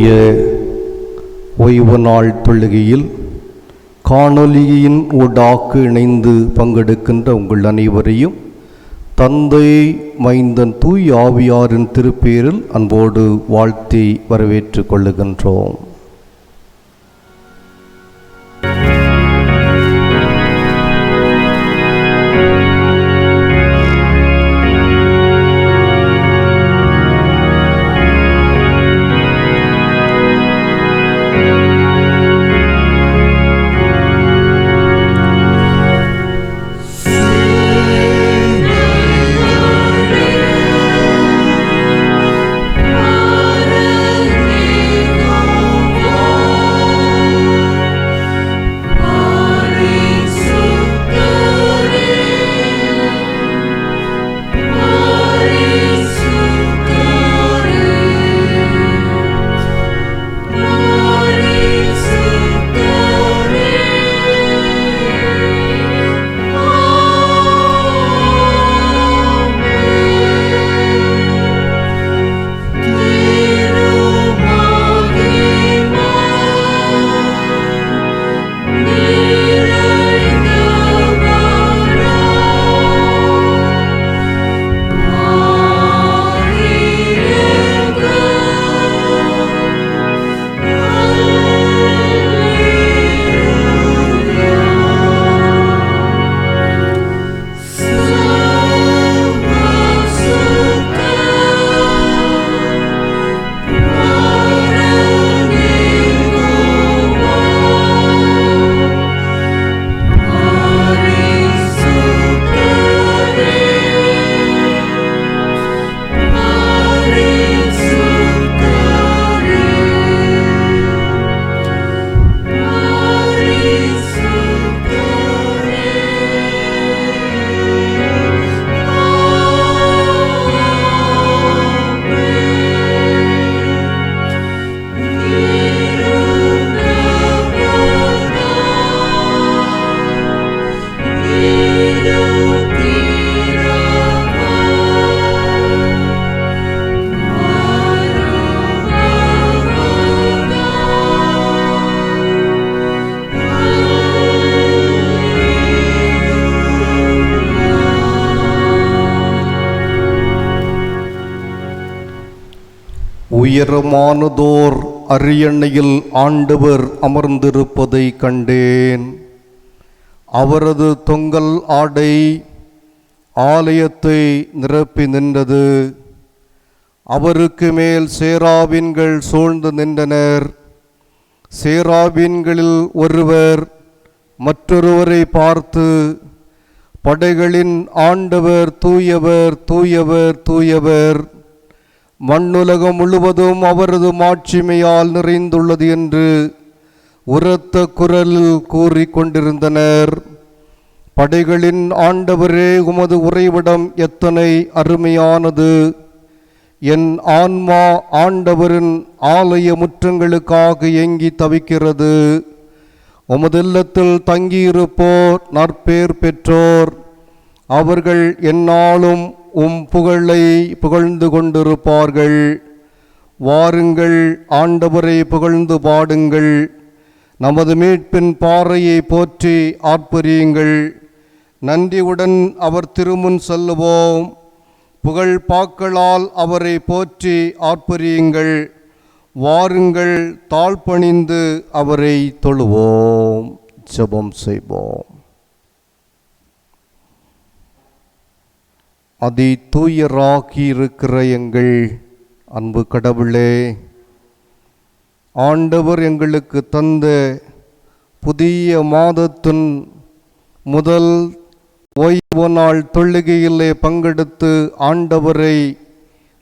இன்றைய ஓய்வு நாள் தொழுகையில் காணொலியின் ஊடாக இணைந்து பங்கெடுக்கின்ற உங்கள் அனைவரையும் தந்தை, மைந்தன், தூய் ஆவியாரின் திருப்பேரில் அன்போடு வாழ்த்தி வரவேற்றுக் கொள்ளுகின்றோம். உயரமானதோர் அரியணையில் ஆண்டவர் அமர்ந்திருப்பதை கண்டேன். அவரது தொங்கல் ஆடை ஆலயத்தை நிரப்பி நின்றது. அவருக்கு மேல் சேராபீன்கள் சூழ்ந்து நின்றனர். சேராபீன்களில் ஒருவர் மற்றொருவரை பார்த்து, படைகளின் ஆண்டவர் தூயவர், தூயவர், தூயவர், மண்ணுலகம் முழுவதும் அவரது மாட்சிமையால் நிறைந்துள்ளது என்று உரத்த குரலில் கூறிக்கொண்டிருந்தனர். படைகளின் ஆண்டவரே, உமது உறைவிடம் எத்தனை அருமையானது! என் ஆன்மா ஆண்டவரின் ஆலய முற்றங்களுக்காக ஏங்கி தவிக்கிறது. உமது இல்லத்தில் தங்கியிருப்போர் நற்பேர் பெற்றோர். அவர்கள் எந்நாளும் புகழை புகழ்ந்து கொண்டிருப்பார்கள். வாருங்கள், ஆண்டவரை புகழ்ந்து பாடுங்கள். நமது மீட்பின் பாறையை போற்றி ஆர்ப்பரியுங்கள். நன்றியுடன் அவர் திருமுன் செல்லுவோம். புகழ் பாக்களால் அவரை போற்றி ஆர்ப்பரியுங்கள். வாருங்கள், தாழ்பணிந்து அவரை தொழுவோம். ஜெபம் செய்வோம். அதி தூயராகி இருக்கிற எங்கள் அன்பு கடவுளே, ஆண்டவர் எங்களுக்கு தந்த புதிய மாதத்தின் முதல் ஓய்வு நாள் தொழுகையிலே பங்கெடுத்து ஆண்டவரை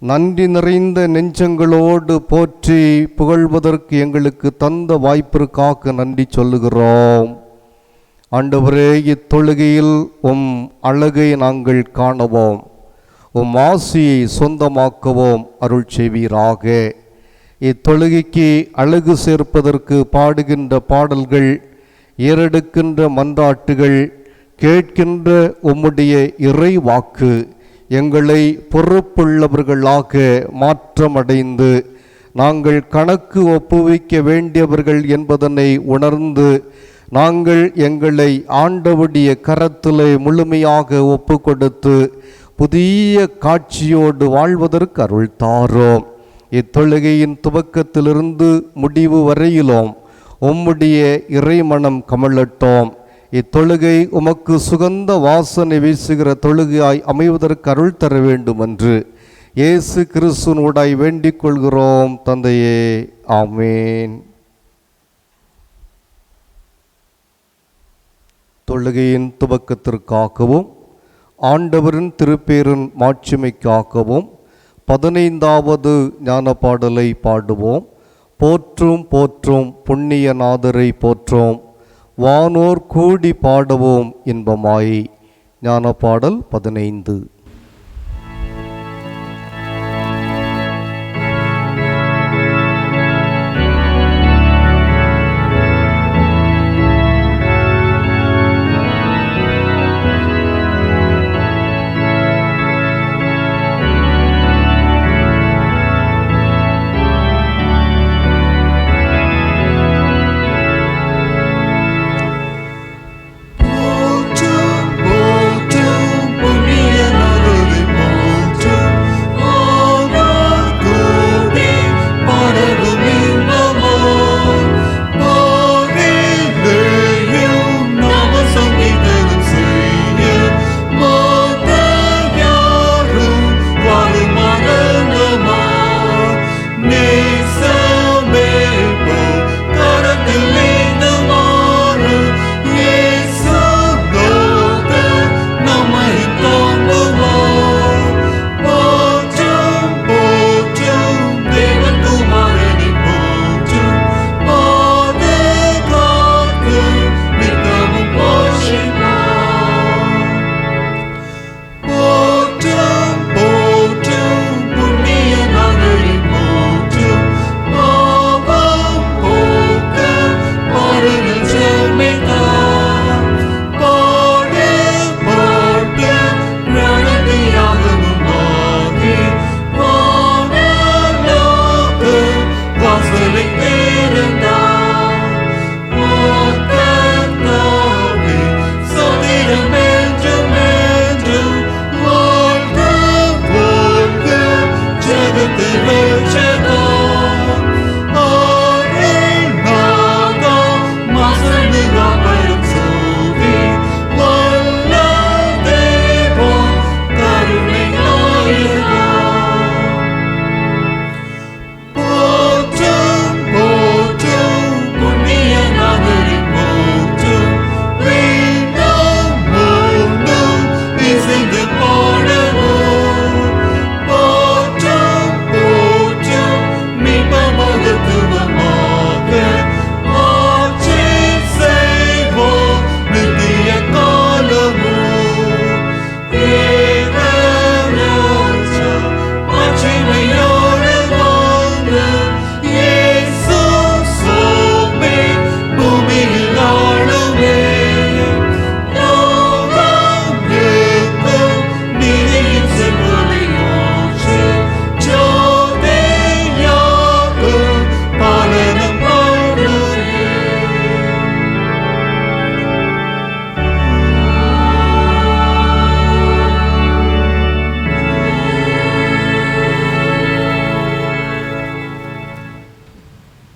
நன்றி நிறைந்த நெஞ்சங்களோடு போற்றி புகழ்வதற்கு எங்களுக்கு தந்த வாய்ப்பிற்காக நன்றி சொல்லுகிறோம். ஆண்டவரே, இத்தொழுகையில் உம் அழகை நாங்கள் காணவோம், உம் ஆசியை சொந்தமாக்குவோம் அருள் செய்வீராக. இத்தொழுகைக்கு அழகு சேர்ப்பதற்கு பாடுகின்ற பாடல்கள், ஏறெடுக்கின்ற மன்றாட்டுகள், கேட்கின்ற உம்முடைய இறை வாக்கு எங்களை பொறுப்புள்ளவர்களாக மாற்றமடைந்து நாங்கள் கணக்கு ஒப்புவிக்க வேண்டியவர்கள் என்பதனை உணர்ந்து நாங்கள் எங்களை ஆண்டவருடைய கரத்திலே முழுமையாக ஒப்பு கொடுத்து புதிய காட்சியோடு வாழ்வதற்கு அருள் தாரோம். இத்தொழுகையின் துவக்கத்திலிருந்து முடிவு வரையிலும் உம்முடைய இறைமனம் கமழட்டோம். இத்தொழுகை உமக்கு சுகந்த வாசனை வீசுகிற தொழுகையாய் அமைவதற்கு அருள் தர வேண்டும் என்று இயேசு கிறிஸ்துவோடாய் வேண்டிக் கொள்கிறோம் தந்தையே. ஆமேன். தொழுகையின் துவக்கத்திற்காகவும் ஆண்டவரின் திருப்பேரின் மாட்சிமைக்காகவும் 15வது ஞான பாடலை பாடுவோம். போற்றும் போற்றும் புண்ணியநாதரை போற்றோம், வானோர் கூடி பாடுவோம் இன்பமாய். ஞான பாடல் 15.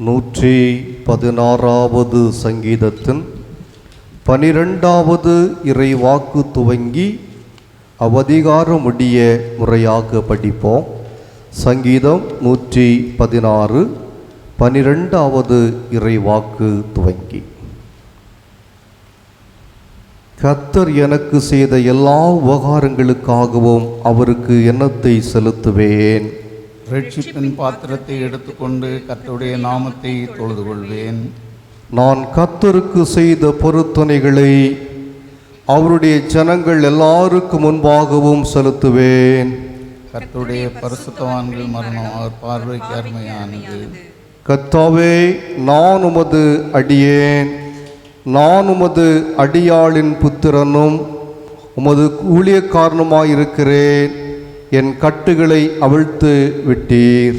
நூற்றி 16வது சங்கீதத்தின் 12வது இறைவாக்கு துவங்கி அவதிகாரம் முடிய முறையாக படிப்போம். சங்கீதம் 116 12வது இறைவாக்கு துவங்கி. கர்த்தர் எனக்கு செய்த எல்லா உபகாரங்களுக்காகவும் அவருக்கு எண்ணத்தை செலுத்துவேன். ரட்சிப்பின் பாத்திரத்தை எடுத்துக்கொண்டு கர்த்தருடைய நாமத்தை தொழுது கொள்வேன். நான் கர்த்தருக்கு செய்த பொருத்தனைகளை அவருடைய ஜனங்கள் எல்லாருக்கும் முன்பாகவும் செலுத்துவேன். கர்த்தருடைய பரிசுத்தவான்கள் மரணம் அவர் பார்வைக்கு அருமையானது. கர்த்தாவே, நான் உமது அடியேன், நான் உமது அடியாளின் புத்திரனும் உமது ஊழியக்காரனுமாயிருக்கிறேன். என் கட்டுகளை அவிழ்த்து விட்டீர்.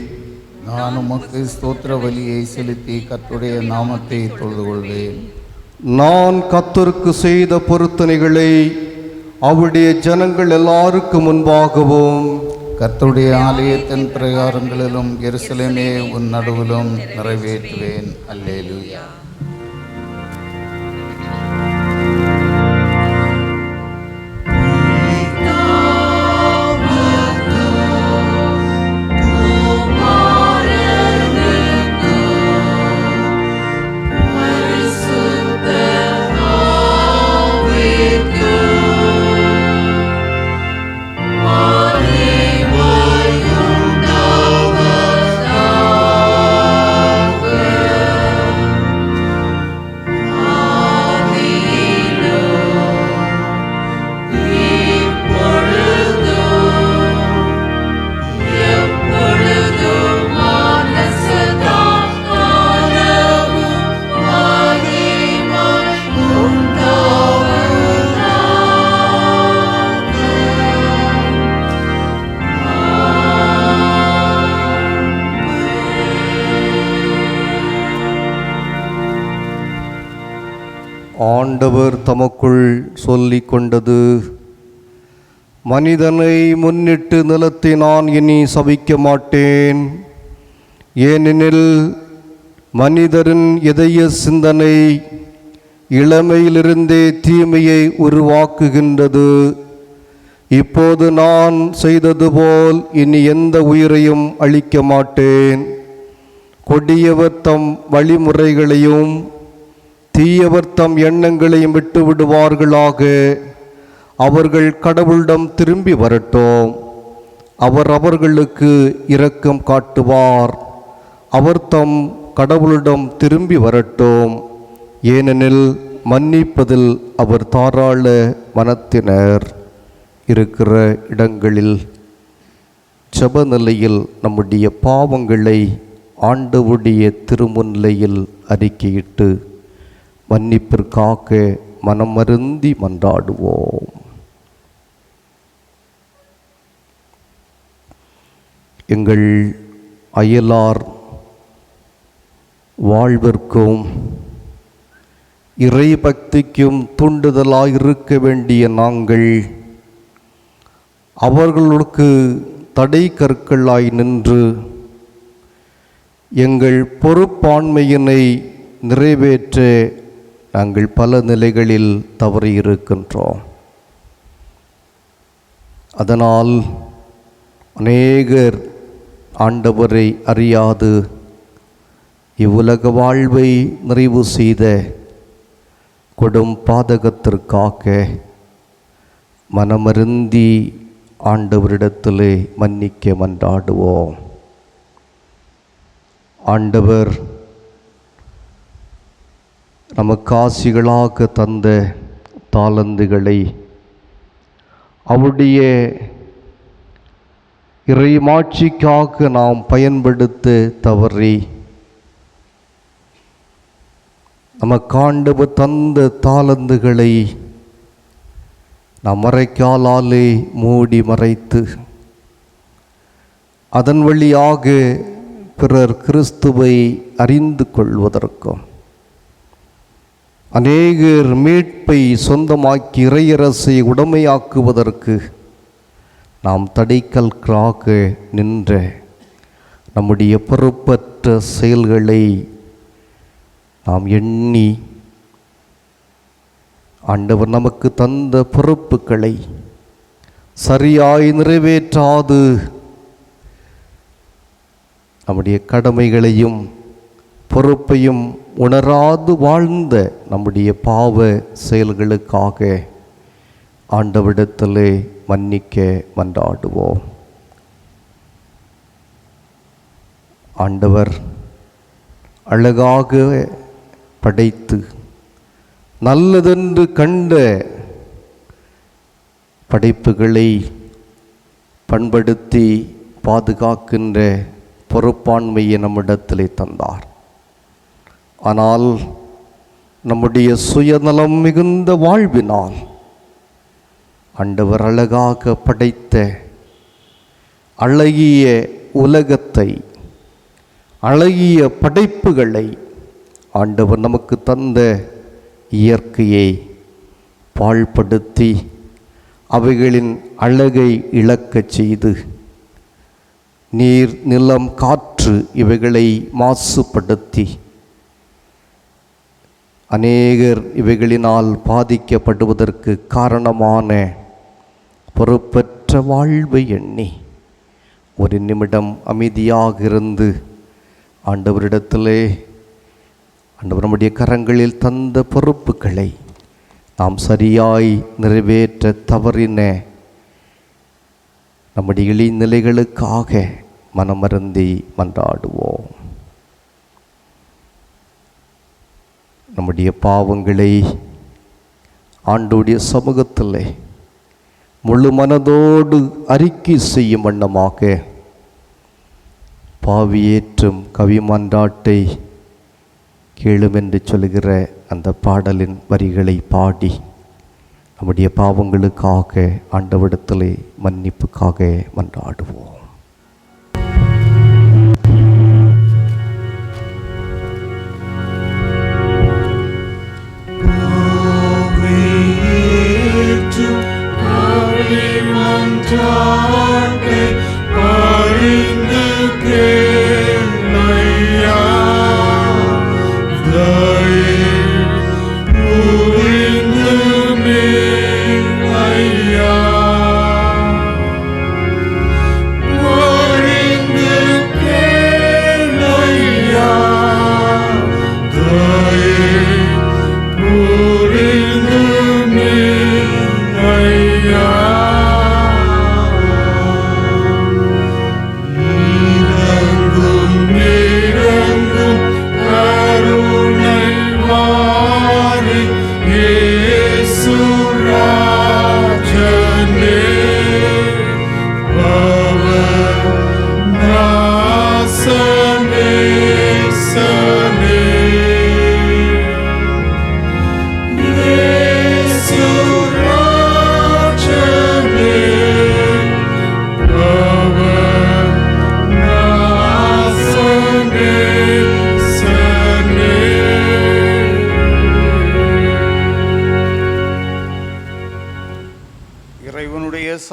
நான் உமக்கு ஸ்தோத்திர பலியை செலுத்தி கர்த்தருடைய நாமத்தை தொழுது கொள்வேன். நான் கர்த்தருக்கு செய்த பொருத்தனைகளை அவருடைய ஜனங்கள் எல்லாருக்கும் முன்பாகவும் கர்த்தருடைய ஆலயத்தின் பிரகாரங்களிலும் எருசலேமே உன் நடுவிலும் நிறைவேற்றுவேன். அல்லேலூயா. ஆண்டவர் தமக்குள் சொல்லிக் கொண்டது, மனிதனை முன்னிட்டு நிலத்தை நான் இனி சபிக்க மாட்டேன். ஏனெனில் மனிதரின் இதய சிந்தனை இளமையிலிருந்தே தீமையை உருவாக்குகின்றது. இப்போது நான் செய்தது போல் இனி எந்த உயிரையும் அழிக்க மாட்டேன். கொடியவர் தம் வழிமுறைகளையும் தீயவர் தம் எண்ணங்களையும் விட்டு விடுவார்களாக. அவர்கள் கடவுளிடம் திரும்பி வரட்டும். அவர் அவர்களுக்கு இரக்கம் காட்டுவார். அவர் தம் கடவுளிடம் திரும்பி வரட்டும். ஏனெனில் மன்னிப்பதில் அவர் தாராள மனத்தினர். இருக்கிற இடங்களில் ஜெப நிலையில் நம்முடைய பாவங்களை ஆண்டவருடைய திருமுன்னிலையில் அறிக்கையிட்டு மன்னிப்பிற்காக மனமருந்தி மன்றாடுவோம். எங்கள் அயலார் வாழ்விற்கும் இறை பக்திக்கும் தூண்டுதலாயிருக்க வேண்டிய நாங்கள் அவர்களுக்கு தடை கற்களாய் நின்று எங்கள் பொறுப்பாண்மையினை நிறைவேற்ற நாங்கள் பல நிலைகளில் தவறியிருக்கின்றோம். அதனால் அநேகர் ஆண்டவரை அறியாது இவ்வுலக வாழ்வை நிறைவு செய்த கொடும் பாதகத்திற்காக மனமருந்தி ஆண்டவரிடத்திலே மன்னிக்க மன்றாடுவோம். ஆண்டவர் நமக்கு ஆசிகளாக தந்த தாளந்துகளை அவருடைய இறைமாட்சிக்காக நாம் பயன்படுத்த தவறி நமக்கு ஆண்டவர் தந்த தாளந்துகளை நாம் மறைக்காலாலே மூடி மறைத்து அதன் வழியாக பிறர் கிறிஸ்துவை அறிந்து கொள்வதற்கும் அநேகர் மீட்பை சொந்தமாக்கி இறையரசை உடைமையாக்குவதற்கு நாம் தடைக்கற்களாக நின்ற நம்முடைய பொறுப்பற்ற செயல்களை நாம் எண்ணி ஆண்டவர் நமக்கு தந்த பொறுப்புகளை சரியாய் நிறைவேற்றாது நம்முடைய கடமைகளையும் பொறுப்பையும் உணராது வாழ்ந்த நம்முடைய பாவ செயல்களுக்காக ஆண்டவரிடத்திலே மன்னிக்க மன்றாடுவோம். ஆண்டவர் அழகாக படைத்து நல்லதென்று கண்ட படைப்புகளை பண்படுத்தி பாதுகாக்கின்ற பொறுப்பாண்மையை நம்மிடத்திலே தந்தார். ஆனால் நம்முடைய சுயநலம் மிகுந்த வாழ்வினால் ஆண்டவர் அழகாக படைத்த அழகிய உலகத்தை அழகிய படைப்புகளை ஆண்டவர் நமக்கு தந்த இயற்கையை பாழ்படுத்தி அவைகளின் அழகை இழக்கச் செய்து நீர், நிலம், காற்று இவைகளை மாசுபடுத்தி அநேகர் இவைகளினால் பாதிக்கப்படுவதற்கு காரணமான பொறுப்பற்ற வாழ்வை எண்ணி ஒரு நிமிடம் அமைதியாக இருந்து ஆண்டவரிடத்திலே ஆண்டவர் நம்முடைய கரங்களில் தந்த பொறுப்புகளை நாம் சரியாய் நிறைவேற்ற தவறின நம்முடைய இழிநிலைகளுக்காக மனமருந்தி மன்றாடுவோம். நம்முடைய பாவங்களை ஆண்டவருடைய சமூகத்திலே முழு மனதோடு அறிக்கை செய்யும் வண்ணமாக பாவியேற்றும் கவி மன்றாட்டை கேளும் என்று சொல்கிற அந்த பாடலின் வரிகளை பாடி நம்முடைய பாவங்களுக்காக ஆண்டவரிடத்திலே மன்னிப்புக்காக மன்றாடுவோம்.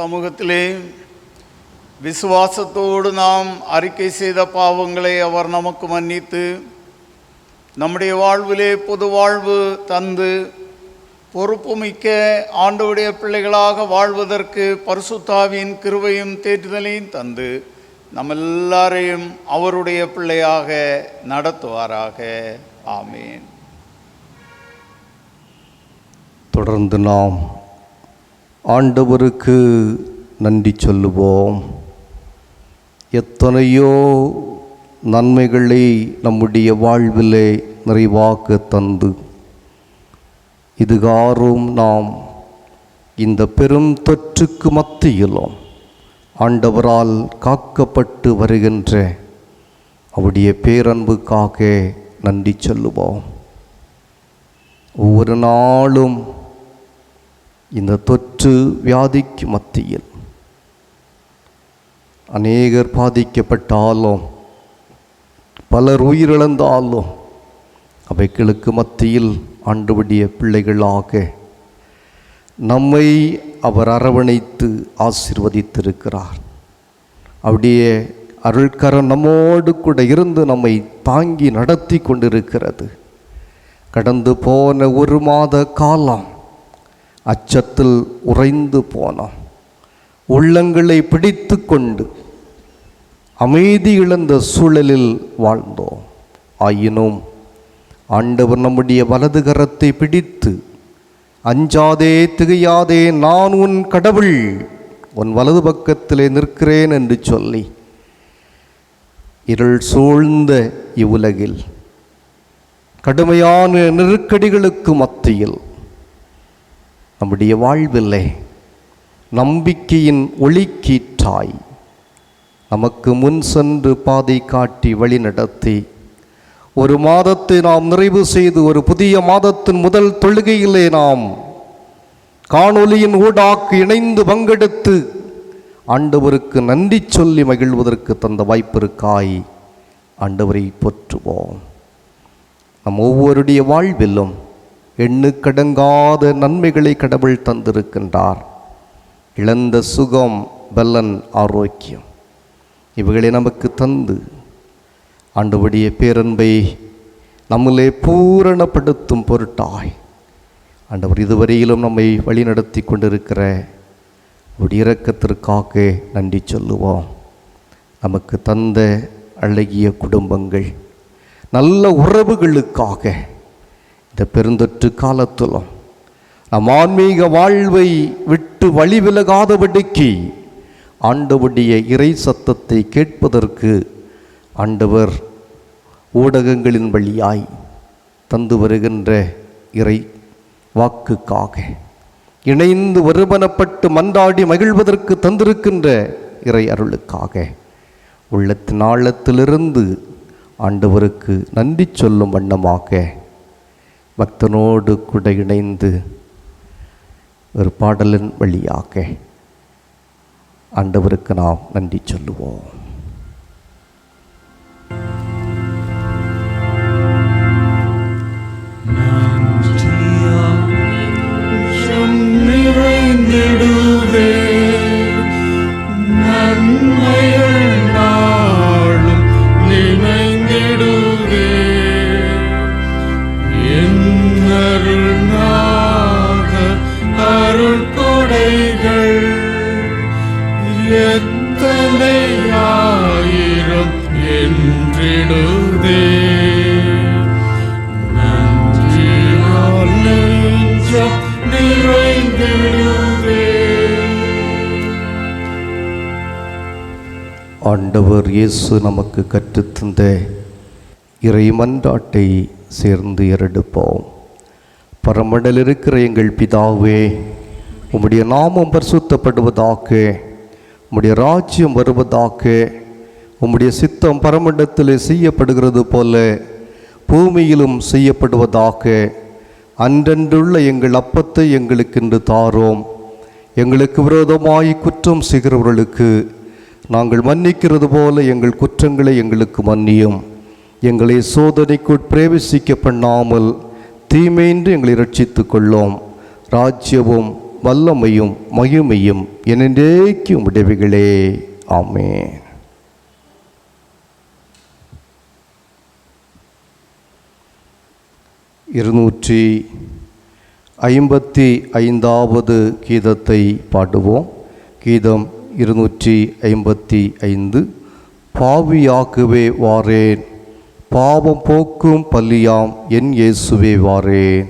சமூகத்திலே விசுவாசத்தோடு நாம் அறிக்கை செய்த பாவங்களை அவர் நமக்கு மன்னித்து நம்முடைய வாழ்விலே பொது வாழ்வு தந்து பொறுப்புமிக்க ஆண்டவருடைய பிள்ளைகளாக வாழ்வதற்கு பரிசுத்தாவின் கிருபையும் தேற்றுதலையும் தந்து நம்ம எல்லாரையும் அவருடைய பிள்ளையாக நடத்துவாராக. ஆமீன். தொடர்ந்து நாம் ஆண்டவருக்கு நன்றி சொல்லுவோம். எத்தனையோ நன்மைகளை நம்முடைய வாழ்விலே நிறைவாக தந்து இதுகாரும் நாம் இந்த பெரும் தொற்றுக்கு மத்தியிலும் ஆண்டவரால் காக்கப்பட்டு வருகின்ற அவருடைய பேரன்புக்காக நன்றி சொல்லுவோம். ஒவ்வொரு நாளும் இந்த தொற்று வியாதிக்கு மத்தியில் அநேகர் பாதிக்கப்பட்டாலும் பலர் உயிரிழந்தாலும் அவைகளுக்கு மத்தியில் ஆண்டவருடைய பிள்ளைகளாக நம்மை அவர் அரவணைத்து ஆசீர்வதித்திருக்கிறார். அவருடைய அருள்கரம் நம்மோடு கூட இருந்து நம்மை தாங்கி நடத்தி கொண்டிருக்கிறது. கடந்து போன ஒரு மாத காலம் அச்சத்தில் உறைந்து போனோம். உள்ளங்களை பிடித்து கொண்டு அமைதி இழந்த சூழலில் வாழ்ந்தோம். ஆயினும் ஆண்டவர் நம்முடைய வலது கரத்தை பிடித்து, அஞ்சாதே திகையாதே, நான் உன் கடவுள், உன் வலது பக்கத்திலே நிற்கிறேன் என்று சொல்லி இருள் சூழ்ந்த இவ்வுலகில் கடுமையான நெருக்கடிகளுக்கு மத்தியில் நம்முடைய வாழ்வில்லை நம்பிக்கையின் ஒளிக்கீற்றாய் நமக்கு முன் சென்று பாதை காட்டி வழி நடத்தி ஒரு மாதத்தை நாம் நிறைவு செய்து ஒரு புதிய மாதத்தின் முதல் தொழுகையிலே நாம் காணொலியின் ஊடாக்கு இணைந்து பங்கெடுத்து ஆண்டவருக்கு நன்றி சொல்லி மகிழ்வதற்கு தந்த வாய்ப்பிற்காய் ஆண்டவரை போற்றுவோம். நம் ஒவ்வொருடைய வாழ்விலும் எண்ணுக்கடங்காத நன்மைகளை கடவுள் தந்திருக்கின்றார். இழந்த சுகம், பலன், ஆரோக்கியம் இவைகளை நமக்கு தந்து ஆண்டவருடைய பேரன்பை நம்மளே பூரணப்படுத்தும் பொருட்டாய் ஆண்டவர் இதுவரையிலும் நம்மை வழிநடத்தி கொண்டிருக்கிற அவருடைய இரக்கத்திற்காக நன்றி சொல்லுவோம். நமக்கு தந்த அழகிய குடும்பங்கள், நல்ல உறவுகளுக்காக இந்த பெருந்தொற்று காலத்திலும் நம் ஆன்மீக வாழ்வை விட்டு வழி விலகாதபடிக்கு ஆண்டவருடைய இறை சத்தத்தை கேட்பதற்கு ஆண்டவர் ஊடகங்களின் வழியாய் தந்து வருகின்ற இறை வாக்குக்காக, இணைந்து ஒருமனப்பட்டு மன்றாடி மகிழ்வதற்கு தந்திருக்கின்ற இறை அருளுக்காக உள்ளத்தின் ஆழத்திலிருந்து ஆண்டவருக்கு நன்றி சொல்லும் வண்ணமாக பக்தனோடு கூட இணைந்து ஒரு பாடலின் வழியாக ஆண்டவருக்கு நாம் நன்றி சொல்லுவோம். ஆண்டவர் இயேசு நமக்கு கற்றுத்தந்த இறை மன்றாட்டை சேர்ந்து ஏறெடுப்போம். பரமண்டலில் இருக்கிற எங்கள் பிதாவே, உம்முடைய நாமம் பரிசுத்தப்படுவதாக, உம்முடைய ராஜ்யம் வருவதாக, உம்முடைய சித்தம் பரமண்டலத்திலே செய்யப்படுகிறது போல பூமியிலும் செய்யப்படுவதாக. அன்றன்றுள்ள எங்கள் அப்பத்தை எங்களுக்கு இன்று தாரோம். எங்களுக்கு விரோதமாய் குற்றம் செய்கிறவர்களுக்கு நாங்கள் மன்னிக்கிறது போல எங்கள் குற்றங்களை எங்களுக்கு மன்னியும். எங்களை சோதனைக்குள் பிரவேசிக்க பண்ணாமல் தீமையின்றி எங்களை ரட்சித்து கொள்ளோம். ராஜ்யமும் வல்லமையும் மகிமையும் என்றென்றைக்கும் உடையவைகளே. ஆமென். இருநூற்றி 55வது கீதத்தை பாடுவோம். கீதம் 255. பாவியாகவே வாரேன், பாவம் போக்கும் பல்லியாம் என் இயேசுவே வாரேன்.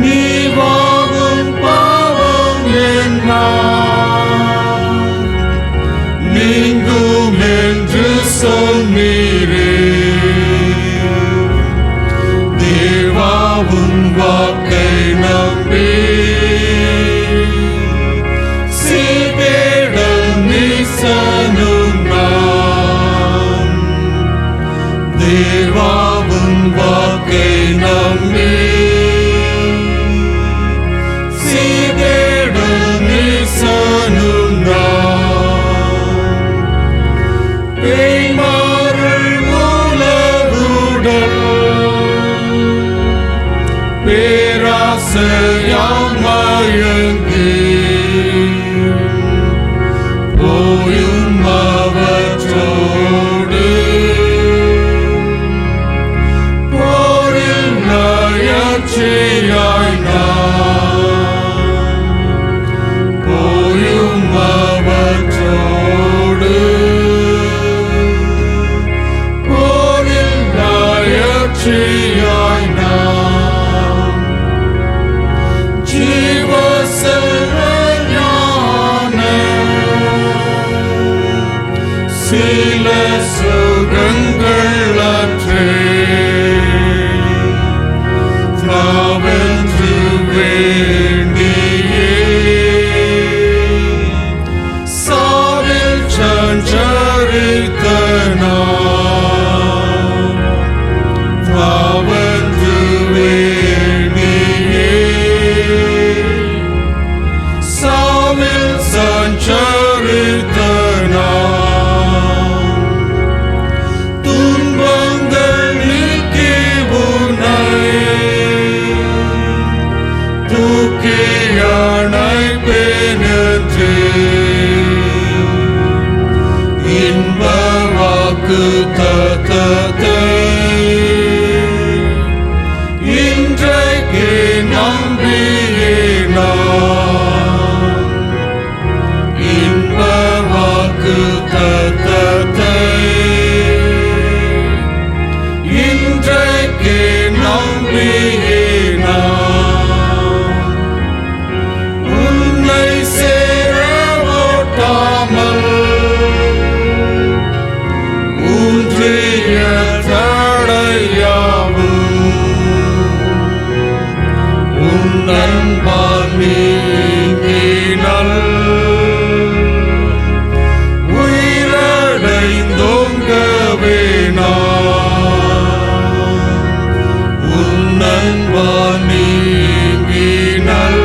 நீ வாழும் ஆசையாம் மயங்கி போயும் அவற்றோடு போரில் நயற்சியாய் நான் போயும் அவற்றோடு போரில் நயற்சியாய் நான் ஜீவ செல்வஞான சில சுகங்கள் அற்றே நாவென்று வேண்டியே சாவில் சஞ்சரித்த நான் நாவென்று வேண்டியே சாவில் சஞ்சரித்த நான் துன்பங்கள் நீக்கி உன்னை தூக்கி அணைப்பேன் என்று இன்ப வாக்கு தத்தத்தை இன்றைக்கு நம்பியே நான் இன்ப வாக்கு தத்தத்தை இன்றைக்கு நம்பியே நான் உன்னை சேர ஓட்டாமல் ஊன்றிய தடையாவும் உன் அன்பால் நீங்கினல் உயிரடைந்தோங்கவே நான் உன் அன்பால் நீங்கினல்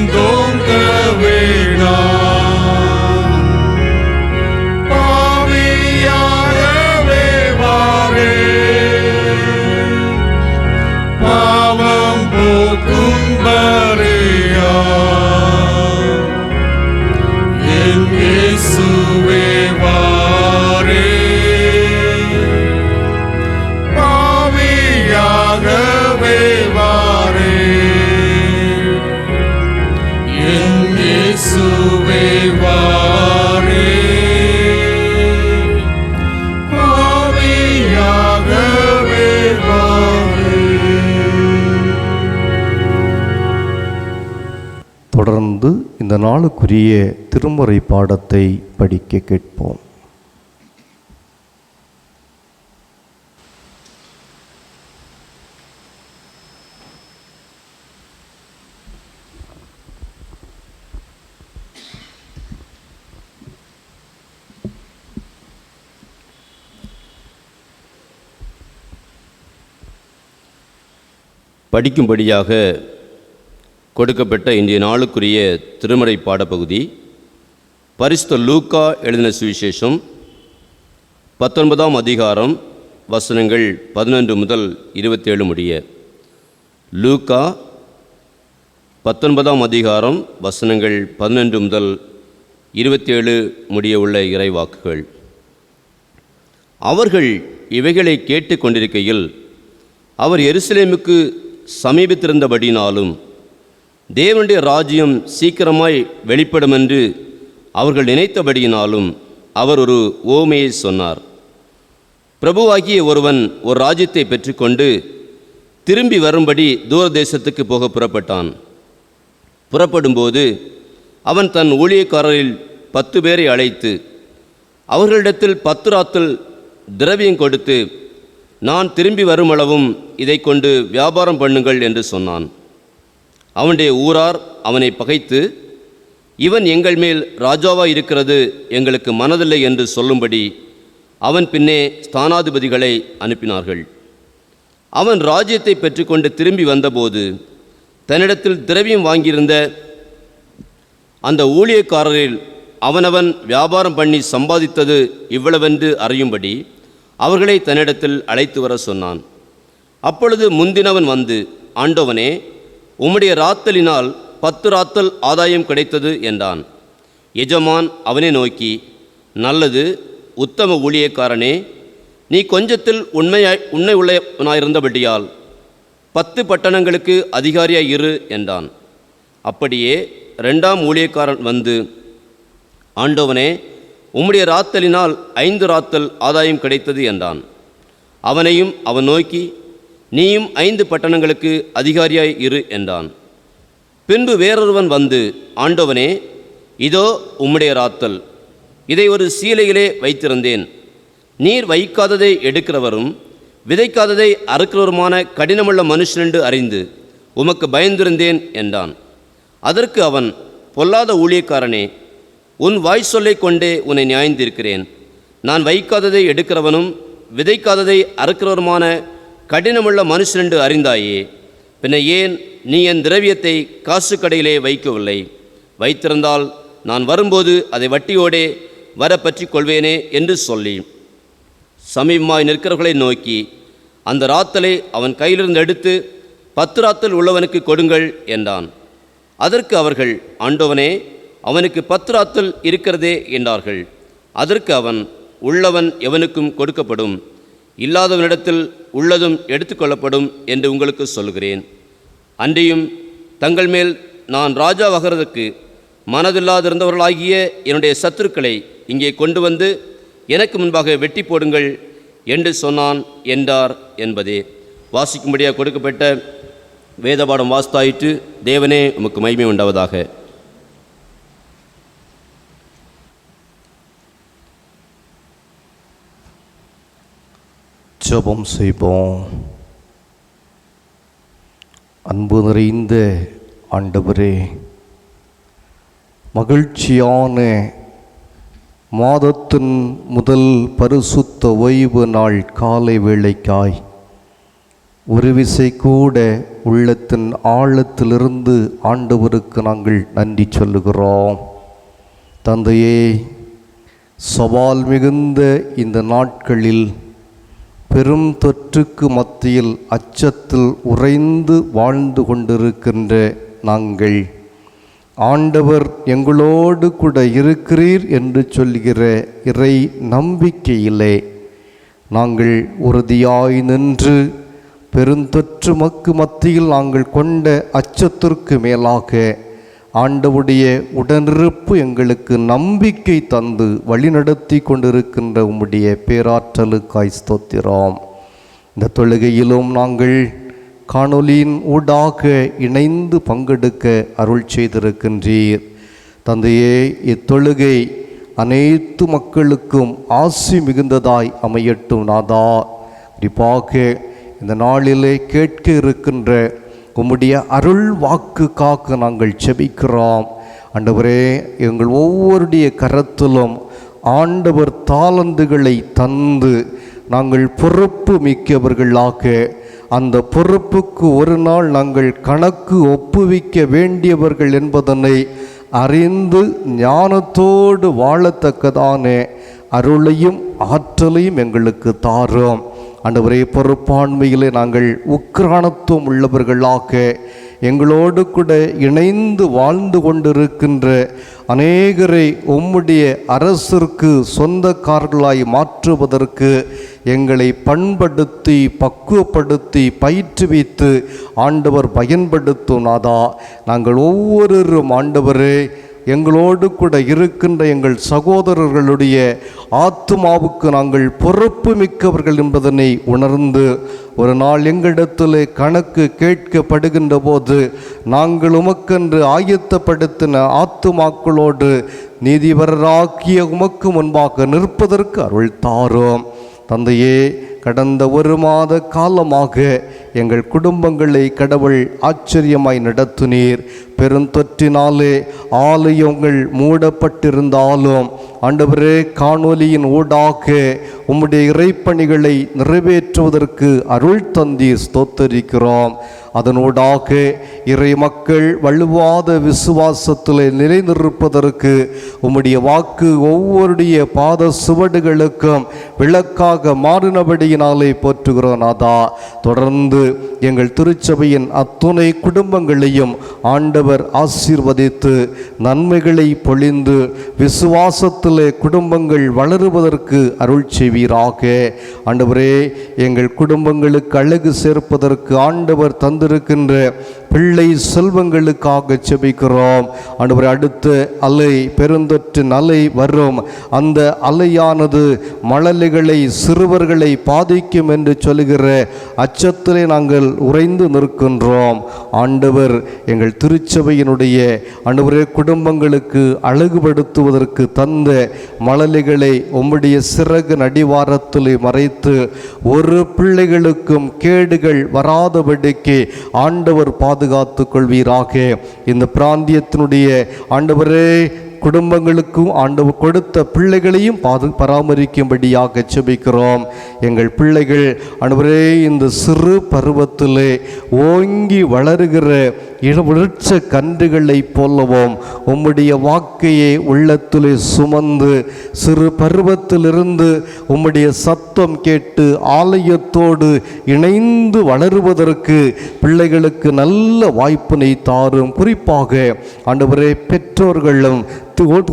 உயிரடைந்தோங்கவே நான் பாவியாகவே வாரேன் பாவம் போக்கும் பரியா என் இயேசுவே வாரேன் பாவியாகவே வாரேன் என் இயேசுவே வாரேன் பாவியாகவே வாரேன். தொடர்ந்து இந்த நாளுக்குரிய திருமுறை பாடத்தை படிக்க கேட்போம். படிக்கும்படியாக கொடுக்கப்பட்ட இன்றைய நாளுக்குரிய திருமறை பாடப்பகுதி பரிசுத்த லூக்கா எழுதின சுவிசேஷம் 19ஆம் அதிகாரம் வசனங்கள் 11 முதல் 27 முடிய. லூக்கா 19ஆம் அதிகாரம் வசனங்கள் 11 முதல் 27 முடிய உள்ள இறைவாக்குகள். அவர்கள் இவைகளை கேட்டு கொண்டிருக்கையில் அவர் எருசலேமுக்கு சமீபித்திருந்தபடினாலும் தேவனுடைய ராஜ்யம் சீக்கிரமாய் வெளிப்படும் என்று அவர்கள் நினைத்தபடியினாலும் அவர் ஒரு உவமையை சொன்னார். பிரபுவாகிய ஒருவன் ஒரு ராஜ்யத்தை பெற்றுக்கொண்டு திரும்பி வரும்படி தூர தேசத்துக்கு போக புறப்பட்டான். புறப்படும்போது அவன் தன் ஊழியக்காரரில் 10 பேரை அழைத்து அவர்களிடத்தில் 10 ராத்தல் திரவியம் கொடுத்து, நான் திரும்பி வருமளவும் இதை கொண்டு வியாபாரம் பண்ணுங்கள் என்று சொன்னான். அவனுடைய ஊரார் அவனை பகைத்து, இவன் எங்கள் மேல் ராஜாவாக இருக்கிறது எங்களுக்கு மனதில்லை என்று சொல்லும்படி அவன் பின்னே ஸ்தானாதிபதிகளை அனுப்பினார்கள். அவன் ராஜ்யத்தை பெற்றுக்கொண்டு திரும்பி வந்தபோது தன்னிடத்தில் திரவியம் வாங்கியிருந்த அந்த ஊழியக்காரரில் அவனவன் வியாபாரம் பண்ணி சம்பாதித்தது இவ்வளவென்று அறியும்படி அவர்களை தன்னிடத்தில் அழைத்து வர சொன்னான். அப்பொழுது முந்தினவன் வந்து, ஆண்டவனே, உம்முடைய ராத்தலினால் 10 ராத்தல் ஆதாயம் கிடைத்தது என்றான். எஜமான் அவனை நோக்கி, நல்லது, உத்தம ஊழியக்காரனே, நீ கொஞ்சத்தில் உண்மை உள்ளவனாயிருந்தபடியால் 10 பட்டணங்களுக்கு அதிகாரியாய் இரு என்றான். அப்படியே 2ஆம் ஊழியக்காரன் வந்து, ஆண்டவனே, உம்முடைய ராத்தலினால் 5 ராத்தல் ஆதாயம் கிடைத்தது என்றான். அவனையும் அவன் நோக்கி, நீயும் 5 பட்டணங்களுக்கு அதிகாரியாய் இரு என்றான். பின்பு வேறொருவன் வந்து, ஆண்டவனே, இதோ உம்முடைய ராத்தல், இதை ஒரு சீலையிலே வைத்திருந்தேன். நீர் வைக்காததை எடுக்கிறவரும் விதைக்காததை அறுக்கிறவருமான கடினமுள்ள மனுஷனென்று அறிந்து உமக்கு பயந்திருந்தேன் என்றான். அதற்கு அவன், பொல்லாத ஊழியக்காரனே, உன் வாய் சொல்லை கொண்டே உன்னை நியாயந்திருக்கிறேன். நான் வைக்காததை எடுக்கிறவனும் விதைக்காததை அறுக்கிறவருமான கடினமுள்ள மனுஷனென்று அறிந்தாயே, பின்ன ஏன் நீ என் திரவியத்தை காசு கடையிலே வைக்கவில்லை? வைத்திருந்தால் நான் வரும்போது அதை வட்டியோடே வர பற்றி கொள்வேனே என்று சொல்லி சமீபமாய் நிற்கிறவர்களை நோக்கி, அந்த ராத்தலை அவன் கையிலிருந்து எடுத்து 10 ராத்தல் உள்ளவனுக்கு கொடுங்கள் என்றான். அதற்கு அவர்கள், ஆண்டவனே, அவனுக்கு 10 ராத்தல் இருக்கிறதே என்றார்கள். அதற்கு அவன், உள்ளவன் எவனுக்கும் கொடுக்கப்படும், இல்லாதவனிடத்தில் உள்ளதும் எடுத்துக்கொள்ளப்படும் என்று உங்களுக்கு சொல்கிறேன். அன்றியும் தங்கள் மேல் நான் ராஜாவாகிறதற்கு மனதில்லாதிருந்தவர்களாகிய என்னுடைய சத்துருக்களை இங்கே கொண்டு வந்து எனக்கு முன்பாக வெட்டி போடுங்கள் என்று சொன்னான் என்றார் என்பதே. வாசிக்கும்படியாக கொடுக்கப்பட்ட வேதபாடம் வாஸ்தாயிற்று. தேவனே உமக்கு மகிமை உண்டாவதாக. ஜெபம் செய்வோம். அன்பு நிறைந்த ஆண்டவரே, மகிழ்ச்சியான மாதத்தின் முதல் பரிசுத்த ஓய்வு நாள் காலை வேளைக்காய் ஒரு விசை கூட உள்ளத்தின் ஆழத்திலிருந்து ஆண்டவருக்கு நாங்கள் நன்றி சொல்லுகிறோம். தந்தையே, சவால் மிகுந்த இந்த நாட்களில் பெரும் தொற்றுக்கு மத்தியில் அச்சத்தில் உறைந்து வாழ்ந்து கொண்டிருக்கின்ற நாங்கள், ஆண்டவர் எங்களோடு கூட இருக்கிறீர் என்று சொல்கிற இறை நம்பிக்கையிலே நாங்கள் உறுதியாய் நின்று பெருந்தொற்று மத்தியில் நாங்கள் கொண்ட அச்சத்திற்கு மேலாக ஆண்டவுடைய உடனிருப்பு எங்களுக்கு நம்பிக்கை தந்து வழிநடத்தி கொண்டிருக்கின்ற உம்முடைய பேராற்றலுக்காய் ஸ்தோத்திரம். இந்த தொழுகையிலும் நாங்கள் காணொலியின் ஊடாக இணைந்து பங்கெடுக்க அருள் செய்திருக்கின்றீர். தந்தையே, இத்தொழுகை அனைத்து மக்களுக்கும் ஆசி மிகுந்ததாய் அமையட்டும் நாதா. குறிப்பாக இந்த நாளிலே கேட்க இருக்கின்ற உம்முடைய அருள் வாக்குக்காக நாங்கள் செபிக்கிறோம். ஆண்டவரே, எங்கள் ஒவ்வொருடைய கரத்திலும் ஆண்டவர் தாளந்துகளை தந்து நாங்கள் பொறுப்பு மிக்கவர்களாக அந்த பொறுப்புக்கு ஒரு நாள் நாங்கள் கணக்கு ஒப்புவிக்க வேண்டியவர்கள் என்பதனை அறிந்து ஞானத்தோடு வாழத்தக்கதான அருளையும் ஆற்றலையும் எங்களுக்கு தாரும். ஆண்டவரே, பொறுப்பாண்மையிலே நாங்கள் உக்கிரானத்துவம் உள்ளவர்களாக எங்களோடு கூட இணைந்து வாழ்ந்து கொண்டிருக்கின்ற அநேகரை உம்முடைய அரசிற்கு சொந்தக்காரர்களாய் மாற்றுவதற்கு எங்களை பண்படுத்தி பக்குவப்படுத்தி பயிற்றுவித்து ஆண்டவர் பயன்படுத்தும் நாதா. நாங்கள் ஒவ்வொருவரும் ஆண்டவரே எங்களோடு கூட இருக்கின்ற எங்கள் சகோதரர்களுடைய ஆத்துமாவுக்கு நாங்கள் பொறுப்பு மிக்கவர்கள் என்பதனை உணர்ந்து ஒரு நாள் எங்களிடத்தில் கணக்கு கேட்கப்படுகின்ற போது நாங்கள் உமக்கென்று ஆயத்தப்படுத்தின ஆத்துமாக்களோடு நீதிபரராகிய உமக்கு முன்பாக நிற்பதற்கு அருள் தாரும். தந்தையே, கடந்த ஒரு மாத காலமாக எங்கள் குடும்பங்களை கடவுள் ஆச்சரியமாய் நடத்துனீர். பெருந்தொற்றினாலே ஆலயங்கள் மூடப்பட்டிருந்தாலும் ஆண்டவரே, காணொலியின் ஊடாக உம்முடைய இறைப்பணிகளை நிறைவேற்றுவதற்கு அருள் தந்தீர். ஸ்தோத்தரிக்கிறோம். அதனூடாக இறை மக்கள் வலுவாத விசுவாசத்தில் நிலைநிற்பதற்கு உம்முடைய வாக்கு ஒவ்வொருடைய பாத சுவடுகளுக்கும் விளக்காக மாறினபடியினாலே போற்றுகிறோம் நாதா. தொடர்ந்து எங்கள் திருச்சபையின் அத்துணை குடும்பங்களையும் ஆண்டவர் ஆசீர்வதித்து நன்மைகளை பொழிந்து விசுவாசத்திலே குடும்பங்கள் வளருவதற்கு அருள் செய்வீராக. ஆண்டவரே, எங்கள் குடும்பங்களுக்கு அழகு சேர்ப்பதற்கு ஆண்டவர் தந்திருக்கின்ற பிள்ளை செல்வங்களுக்காக செபிக்கிறோம். ஆண்டவரே, அடுத்த அலை பெருந்தொற்றின் அலை வரும். அந்த அலையானது மழலைகளை சிறுவர்களை பாதிக்கும் என்று சொல்லுகிற அச்சத்திலே நாங்கள் உறைந்து நிற்கின்றோம். ஆண்டவர், எங்கள் திருச்சபையினுடைய ஆண்டவரே குடும்பங்களுக்கு அழகுபடுத்துவதற்கு தந்த மழலைகளை உம்முடைய சிறகு நடிவாரத்திலே மறைத்து ஒரு பிள்ளைகளுக்கும் கேடுகள் வராதபடிக்கு ஆண்டவர் பாதுகாத்து கொள்வீராக. இந்த பிராந்தியத்தினுடைய ஆண்டவரே குடும்பங்களுக்கும் ஆண்டவர் கொடுத்த பிள்ளைகளையும் பராமரிக்கும்படியாக செபிக்கிறோம். எங்கள் பிள்ளைகள் ஆண்டவரே இந்த சிறு பருவத்திலே ஓங்கி வளருகிற விருட்ச கன்றுகளை போலவும் உம்முடைய வாக்கையை உள்ளத்திலே சுமந்து சிறு பருவத்திலிருந்து உம்முடைய சத்தம் கேட்டு ஆலயத்தோடு இணைந்து வளருவதற்கு பிள்ளைகளுக்கு நல்ல வாய்ப்பினை தாரும். குறிப்பாக ஆண்டவரே பெற்றோர்களும்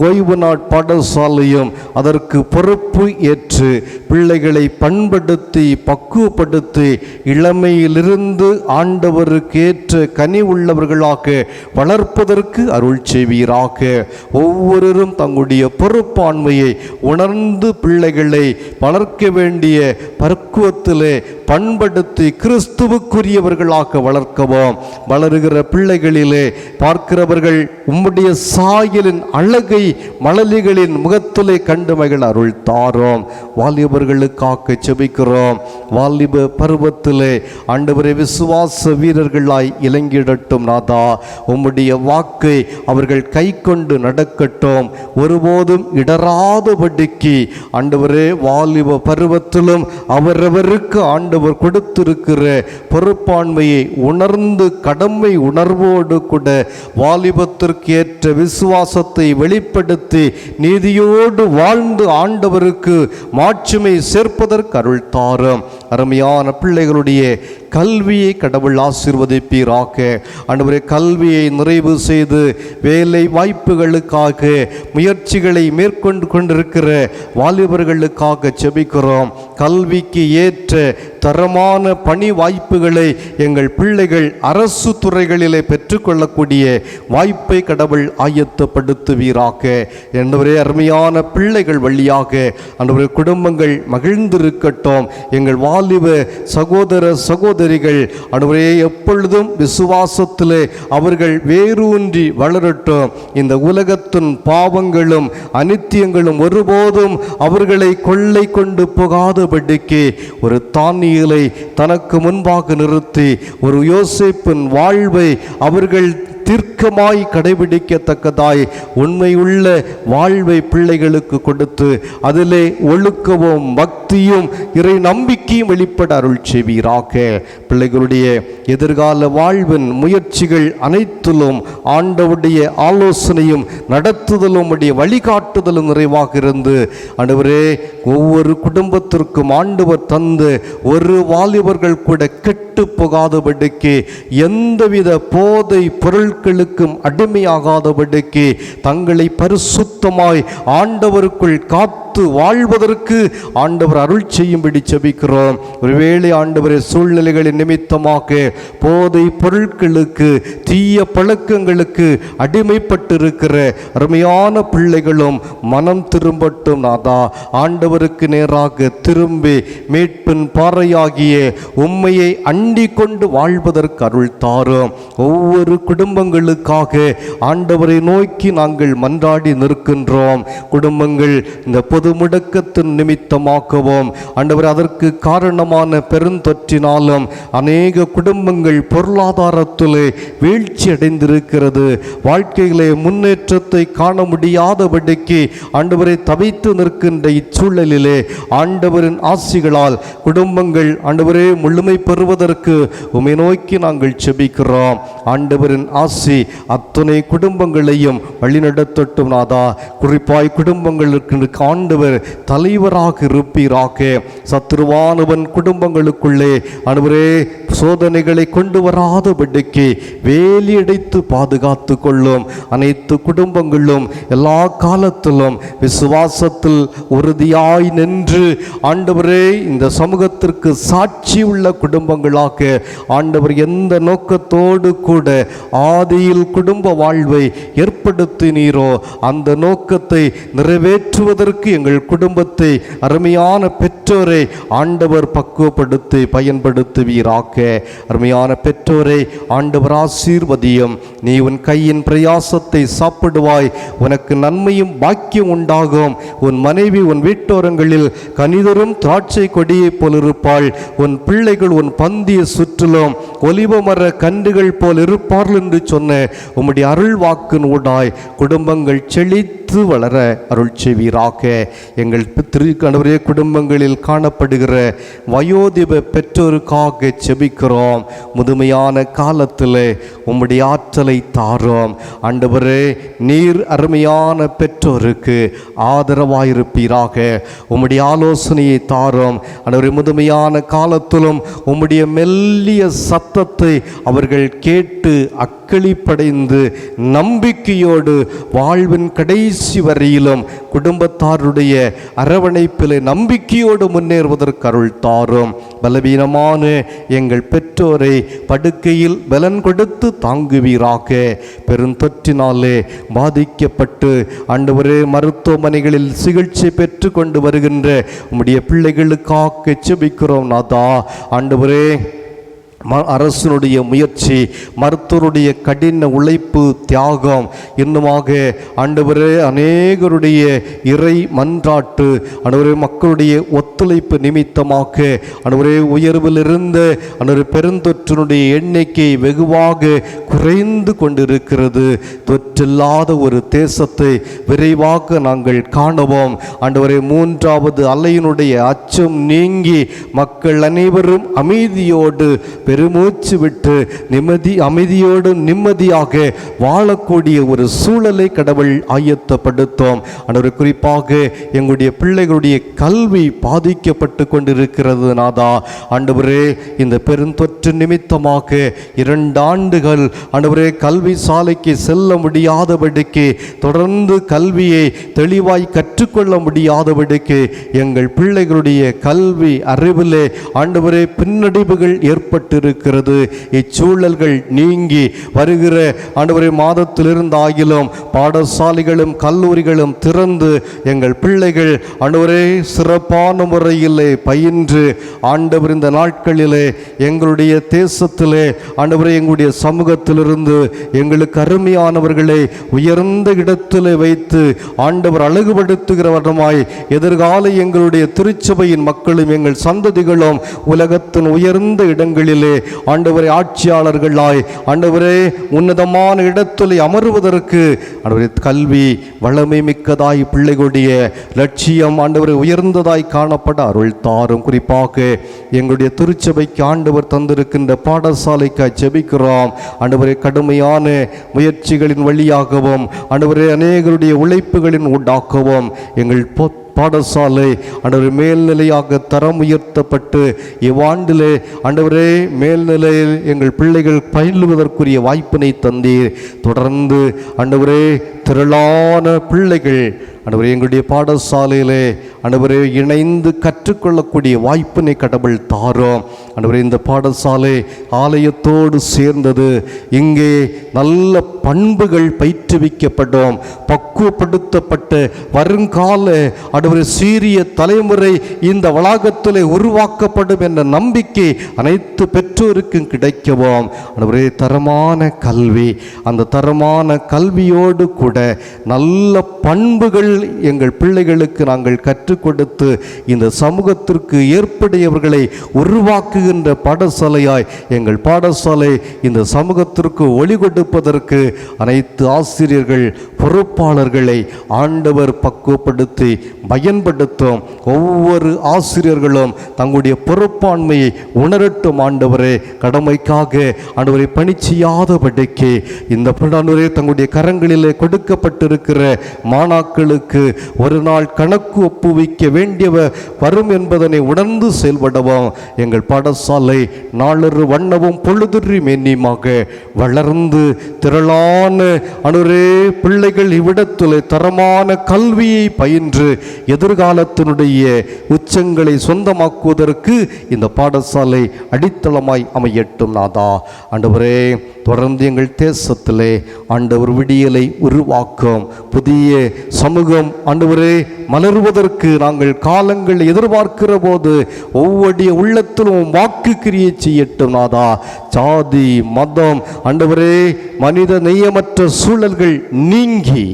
ஓய்வு நாட் பாடசாலையும் அதற்கு பொறுப்பு ஏற்று பிள்ளைகளை பண்படுத்தி பக்குவப்படுத்தி இளமையிலிருந்து ஆண்டவருக்கு ஏற்ற கனி உள்ளவர்களாக வளர்ப்பதற்கு அருள் செய்வீராக. ஒவ்வொருவரும் தங்களுடைய பொறுப்பாண்மையை உணர்ந்து பிள்ளைகளை வளர்க்க வேண்டிய பக்குவத்திலே பண்படுத்தி கிறிஸ்துவுக்குரியவர்களாக வளர்க்கவும். வளருகிற பிள்ளைகளிலே பார்க்கிறவர்கள் உம்முடைய சாயலின் அழகை மழலைகளின் முகத்திலே கண்டு மகிழ அருள் தாரோம். வாலிபர்களுக்காக செபிக்கிறோம். வாலிப பருவத்திலே ஆண்டவரே விசுவாச வீரர்களாய் இலங்கிடட்டும் நாதா. உம்முடைய வாக்கை அவர்கள் கை கொண்டு நடக்கட்டும். ஒருபோதும் இடராதபடிக்கு ஆண்டவரே வாலிப பருவத்திலும் அவரவருக்கு ஆண்டவர் கொடுத்திருக்கிற பொறுப்பாண்மையை உணர்ந்து கடமை உணர்வோடு கூட வாலிபத்திற்கு ஏற்ற விசுவாசத்தை வெளிப்படுத்தி நீதியோடு வாழ்ந்து ஆண்டவருக்கு மாட்சிமை சேர்ப்பதற்கு அருள் தாரும். அருமையான பிள்ளைகளுடைய கல்வியை கடவுள் ஆசீர்வதிப்பீராக. ஆண்டவரே, கல்வியை நிறைவு செய்து வேலை வாய்ப்புகளுக்காக முயற்சிகளை மேற்கொண்டு கொண்டிருக்கிற வாலிபர்களுக்காக செபிக்கிறோம். கல்விக்கு ஏற்ற தரமான பணி வாய்ப்புகளை எங்கள் பிள்ளைகள் அரசு துறைகளிலே பெற்றுக்கொள்ளக்கூடிய வாய்ப்பை கடவுள் ஆயத்தப்படுத்துவீராக. என்பவரே, அருமையான பிள்ளைகள் வழியாக ஆண்டவரே குடும்பங்கள் மகிழ்ந்திருக்கட்டும். எங்கள் வாலிப சகோதர சகோதரிகள் ஆண்டவரே எப்பொழுதும் விசுவாசத்திலே அவர்கள் வேரூன்றி வளரட்டும். இந்த உலகத்தின் பாவங்களும் அனித்தியங்களும் ஒருபோதும் அவர்களை கொள்ளை கொண்டு போகாதபடிக்கு ஒரு தானியலை தனக்கு முன்பாக நிறுத்தி ஒரு யோசேப்பின் வாழ்வை அவர்கள் தீர்க்கமாய் கடைபிடிக்கத்தக்கதாய் உண்மையுள்ள வாழ்வை பிள்ளைகளுக்கு கொடுத்து அதிலே ஒழுக்கமும் பக்தியும் இறை நம்பிக்கையும் வெளிப்பட அருள் செய்வீராக. பிள்ளைகளுடைய எதிர்கால வாழ்வின் முயற்சிகள் அனைத்திலும் ஆண்டவருடைய ஆலோசனையும் நடத்துதலும் உடைய வழிகாட்டுதலும் நிறைவாக இருந்து ஆண்டவரே ஒவ்வொரு குடும்பத்திற்கும் ஆண்டவர் தந்து ஒரு வாலிபர்கள் கூட கெட்டு போகாதபடிக்கு எந்தவித போதை பொருட்களுக்கும் அடிமையாகாதபடிக்கு தங்களை பரிசுத்தமாய் ஆண்டவருக்குள் காத்து வாழ்வதற்கு ஆண்டவர் அருள் செய்யும்படி செபிக்கிறோம். ஒருவேளை ஆண்டவரே சூழ்நிலைகளின் நிமித்தமாக போதை பொருட்களுக்கு தீய பழக்கங்களுக்கு அடிமைப்பட்டிருக்கிற அருமையான பிள்ளைகளும் மனம் திரும்பட்டும் நாதா. ஆண்டவருக்கு நேராக திரும்பி மீட்பின் பாறையாகிய உம்மையை அண்டி கொண்டு வாழ்வதற்கு அருள் தாரும். ஒவ்வொரு குடும்பங்களுக்காக ஆண்டவரை நோக்கி நாங்கள் மன்றாடி நிற்கின்றோம். குடும்பங்கள் இந்த பொது பொது முடக்கத்தின் நிமித்தமாகவும் ஆண்டவர் அதற்கு காரணமான பெருந்தொற்றினாலும் அநேக குடும்பங்கள் பொருளாதாரத்திலே வீழ்ச்சி அடைந்திருக்கிறது. வாழ்க்கையிலே முன்னேற்றத்தை காண முடியாதபடிக்கு ஆண்டவரை தவித்து நிற்கின்ற இச்சூழலிலே ஆண்டவரின் ஆசிகளால் குடும்பங்கள் ஆண்டவரே முழுமை பெறுவதற்கு உம்மை நோக்கி நாங்கள் செபிக்கிறோம். ஆண்டவரின் ஆசி அத்தனை குடும்பங்களையும் வழிநடத்தட்டும் நாதா. குறிப்பாய் குடும்பங்களுக்கு ஆண்டவர் தலைவராக இருப்பீராக. சத்துருவானவன் குடும்பங்களுக்குள்ளே ஆண்டவரே சோதனைகளை கொண்டு வராதபடிக்கு வேலியடைத்து பாதுகாத்து கொள்ளும். அனைத்து குடும்பங்களும் எல்லா காலத்திலும் விசுவாசத்தில் உறுதியாய் நின்று ஆண்டவரே இந்த சமூகத்திற்கு சாட்சி உள்ள குடும்பங்களாக ஆண்டவர் எந்த நோக்கத்தோடு கூட ஆதியில் குடும்ப வாழ்வை ஏற்படுத்தினீரோ அந்த நோக்கத்தை நிறைவேற்றுவதற்கு எங்கள் குடும்பத்தை அருமையான பெற்றோரை ஆண்டவர் பக்குவப்படுத்தி பயன்படுத்துவீராக. அருமையான பெற்றோரை ஆண்டவர் ஆசீர்வதியும். நீ உன் கையின் பிரயாசத்தை சாப்பிடுவாய், உனக்கு நன்மையும் பாக்கியம் உண்டாகும். உன் மனைவி உன் வீட்டோரங்களில் கனிதரும் திராட்சை கொடியைப் போல் இருப்பாள். உன் பிள்ளைகள் உன் பந்திய சுற்றிலும் ஒலிவ மர கன்றுகள் போல் இருப்பார்கள் என்று சொன்ன உம்முடைய அருள் வாக்கின் ஊடாய் குடும்பங்கள் செழித்து வளர அருள் செய்வீராக. எங்கள் திருக்கணவரே குடும்பங்களில் காணப்படுகிற வயோதிப பெற்றோருக்காக செபிக்கிறோம். முதுமையான காலத்தில் உம்முடைய ஆற்றலை தாரோம். ஆண்டவரே நீர் அருமையான பெற்றோருக்கு ஆதரவாயிருப்பீராக. உம்முடைய ஆலோசனையை தாரோம். ஆண்டவரே முதுமையான காலத்திலும் உம்முடைய மெல்லிய சத்தத்தை அவர்கள் கேட்டு அக்களிப்படைந்து நம்பிக்கையோடு வாழ்வின் கடைசி வரையிலும் குடும்பத்தாருடைய அரவணைப்பில் நம்பிக்கையோடு முன்னேறுவதற்கு அருள் தாரும். பலவீனமான எங்கள் பெற்றோரை படுக்கையில் பலன் கொடுத்து தாங்குவீராக. பெருந்தொற்றினாலே பாதிக்கப்பட்டு ஆண்டவரே மருத்துவமனைகளில் சிகிச்சை பெற்று கொண்டு வருகின்ற உம்முடைய பிள்ளைகளுக்காக செபிக்கிறோம் நாதா. ஆண்டவரே அரசனுடைய முயற்சி, மருத்துவருடைய கடின உழைப்பு, தியாகம் இன்னுமாக ஆண்டவரே அநேகருடைய இறை மன்றாட்டு ஆண்டவரே மக்களுடைய ஒத்துழைப்பு நிமித்தமாக ஆண்டவரே உயர்வில் இருந்த ஆண்டவரே பெருந்தொற்றினுடைய எண்ணிக்கை வெகுவாக குறைந்து கொண்டிருக்கிறது. தொற்றில்லாத ஒரு தேசத்தை விரைவாக நாங்கள் காணுவோம். ஆண்டவரே மூன்றாவது அலையினுடைய அச்சம் நீங்கி மக்கள் அனைவரும் அமைதியோடு பெருமூச்சு விட்டு அமைதியோடு நிம்மதியாக வாழக்கூடிய ஒரு சூழலை கடவுள் ஆயத்தப்படுத்தும். ஆண்டவரே குறிப்பாக எங்களுடைய பிள்ளைகளுடைய கல்வி பாதிக்கப்பட்டு கொண்டிருக்கிறது நாதா. ஆண்டவரே இந்த பெருந்தொற்று நிமித்தமாக 2 ஆண்டுகள் ஆண்டவரே கல்வி சாலைக்கு செல்ல முடியாதபடிக்கு, தொடர்ந்து கல்வியை தெளிவாய் கற்றுக்கொள்ள முடியாதபடிக்கு எங்கள் பிள்ளைகளுடைய கல்வி அறிவிலே ஆண்டவரே பின்னடைவுகள் ஏற்பட்டு இருக்கிறது. இச்சூழல்கள் நீங்கி வருகிற ஆண்டவரே மாதத்திலிருந்து ஆகிலும் பாடசாலைகளும் கல்லூரிகளும் திறந்து எங்கள் பிள்ளைகள் ஆண்டவரே சிறப்பான முறையிலே பயின்று ஆண்டவர் இந்த நாட்களிலே எங்களுடைய தேசத்திலே ஆண்டவரே எங்களுடைய சமூகத்திலிருந்து எங்களுக்கு அருமையானவர்களை உயர்ந்த இடத்திலே வைத்து ஆண்டவர் அழகுபடுத்துகிறவருமாய் எதிர்கால எங்களுடைய திருச்சபையின் மக்களும் எங்கள் சந்ததிகளும் உலகத்தின் உயர்ந்த இடங்களிலே ஆண்டவரே ஆட்சியாளர்களாய் ஆண்டவரே உன்னதமான இடத்தில் அமருவதற்கு ஆண்டவரே கல்வி வளமை மிக்கதாய் பிள்ளைகளுடைய லட்சியம் ஆண்டவரை உயர்ந்ததாய் காணப்பட அருள் தாரும். குறிப்பாக எங்களுடைய திருச்சபைக்கு ஆண்டவர் தந்திருக்கின்ற பாடசாலைக்காய் ஜெபிக்கிறோம். ஆண்டவரே கடுமையான முயற்சிகளின் வழியாகவும் ஆண்டவரே அநேகருடைய உழைப்புகளின் ஊடாகவும் எங்கள் பாடசாலை ஆண்டவரே மேல்நிலையாக தரம் உயர்த்தப்பட்டு இவ்வாண்டிலே ஆண்டவரே மேல்நிலையில் எங்கள் பிள்ளைகள் பயிலுவதற்குரிய வாய்ப்பினை தந்தீர். தொடர்ந்து ஆண்டவரே திரளான பிள்ளைகள் ஆண்டவரே எங்களுடைய பாடசாலையிலே ஆண்டவரே இணைந்து கற்றுக்கொள்ளக்கூடிய வாய்ப்பினை கடவுள் தாரோம். ஆண்டவரே, இந்த பாடசாலை ஆலயத்தோடு சேர்ந்தது. இங்கே நல்ல பண்புகள் பயிற்றுவிக்கப்படும், பக்குவப்படுத்தப்பட்டு வருங்கால ஆண்டவரே சீரிய தலைமுறை இந்த வளாகத்தில் உருவாக்கப்படும் என்ற நம்பிக்கை அனைத்து பெற்றோருக்கும் கிடைக்கவும் ஆண்டவரே தரமான கல்வி, அந்த தரமான கல்வியோடு கூட நல்ல பண்புகள் எங்கள் பிள்ளைகளுக்கு நாங்கள் கற்றுக் கொடுத்து இந்த சமூகத்திற்கு ஏற்புடையவர்களை உருவாக்குகின்ற பாடசாலையாய் எங்கள் பாடசாலை இந்த சமூகத்திற்கு ஒளி கொடுப்பதற்கு அனைத்து ஆசிரியர்கள் பொறுப்பாளர்களை ஆண்டவர் பக்குவப்படுத்தி பயன்படுத்தும். ஒவ்வொரு ஆசிரியர்களும் தங்களுடைய பொறுப்பாண்மையை உணரட்டும். ஆண்டவரே, கடமைக்காக ஆண்டவரை பணி செய்யாதபடிக்கு இந்த ஆண்டவரே தங்களுடைய கரங்களிலே கொடுக்கப்பட்டிருக்கிற மாணாக்களுக்கு ஒரு நாள் கணக்கு ஒப்புவிக்க வேண்டியவர் வரும் என்பதனை உணர்ந்து செயல்படவும் எங்கள் பாடசாலை நாளொரு வண்ணமும் பொழுதுறி மேன்னியமாக வளர்ந்து திரளான ஆண்டவரே பிள்ளைகள் இவ்விடத்தில் தரமான கல்வியை பயின்று எதிர்காலத்தினுடைய உச்சங்களை சொந்தமாக்குவதற்கு இந்த பாடசாலை அடித்தளமாய் அமையட்டும். நாதா ஆண்டவரே, தொடர்ந்து எங்கள் தேசத்திலே ஆண்டவர் விடியலை உருவாக்கும் புதிய சமூகம் ஆண்டவரே மலர்வதற்கு நாங்கள் காலங்கள் எதிர்பார்க்கிற போது ஒவ்வொரு உள்ளத்திலும் வாக்கு கிரியை செய்யட்டும். நாதா, ஜாதி மதம் ஆண்டவரே மனித நேயமற்ற சூழல்கள் நீங்கி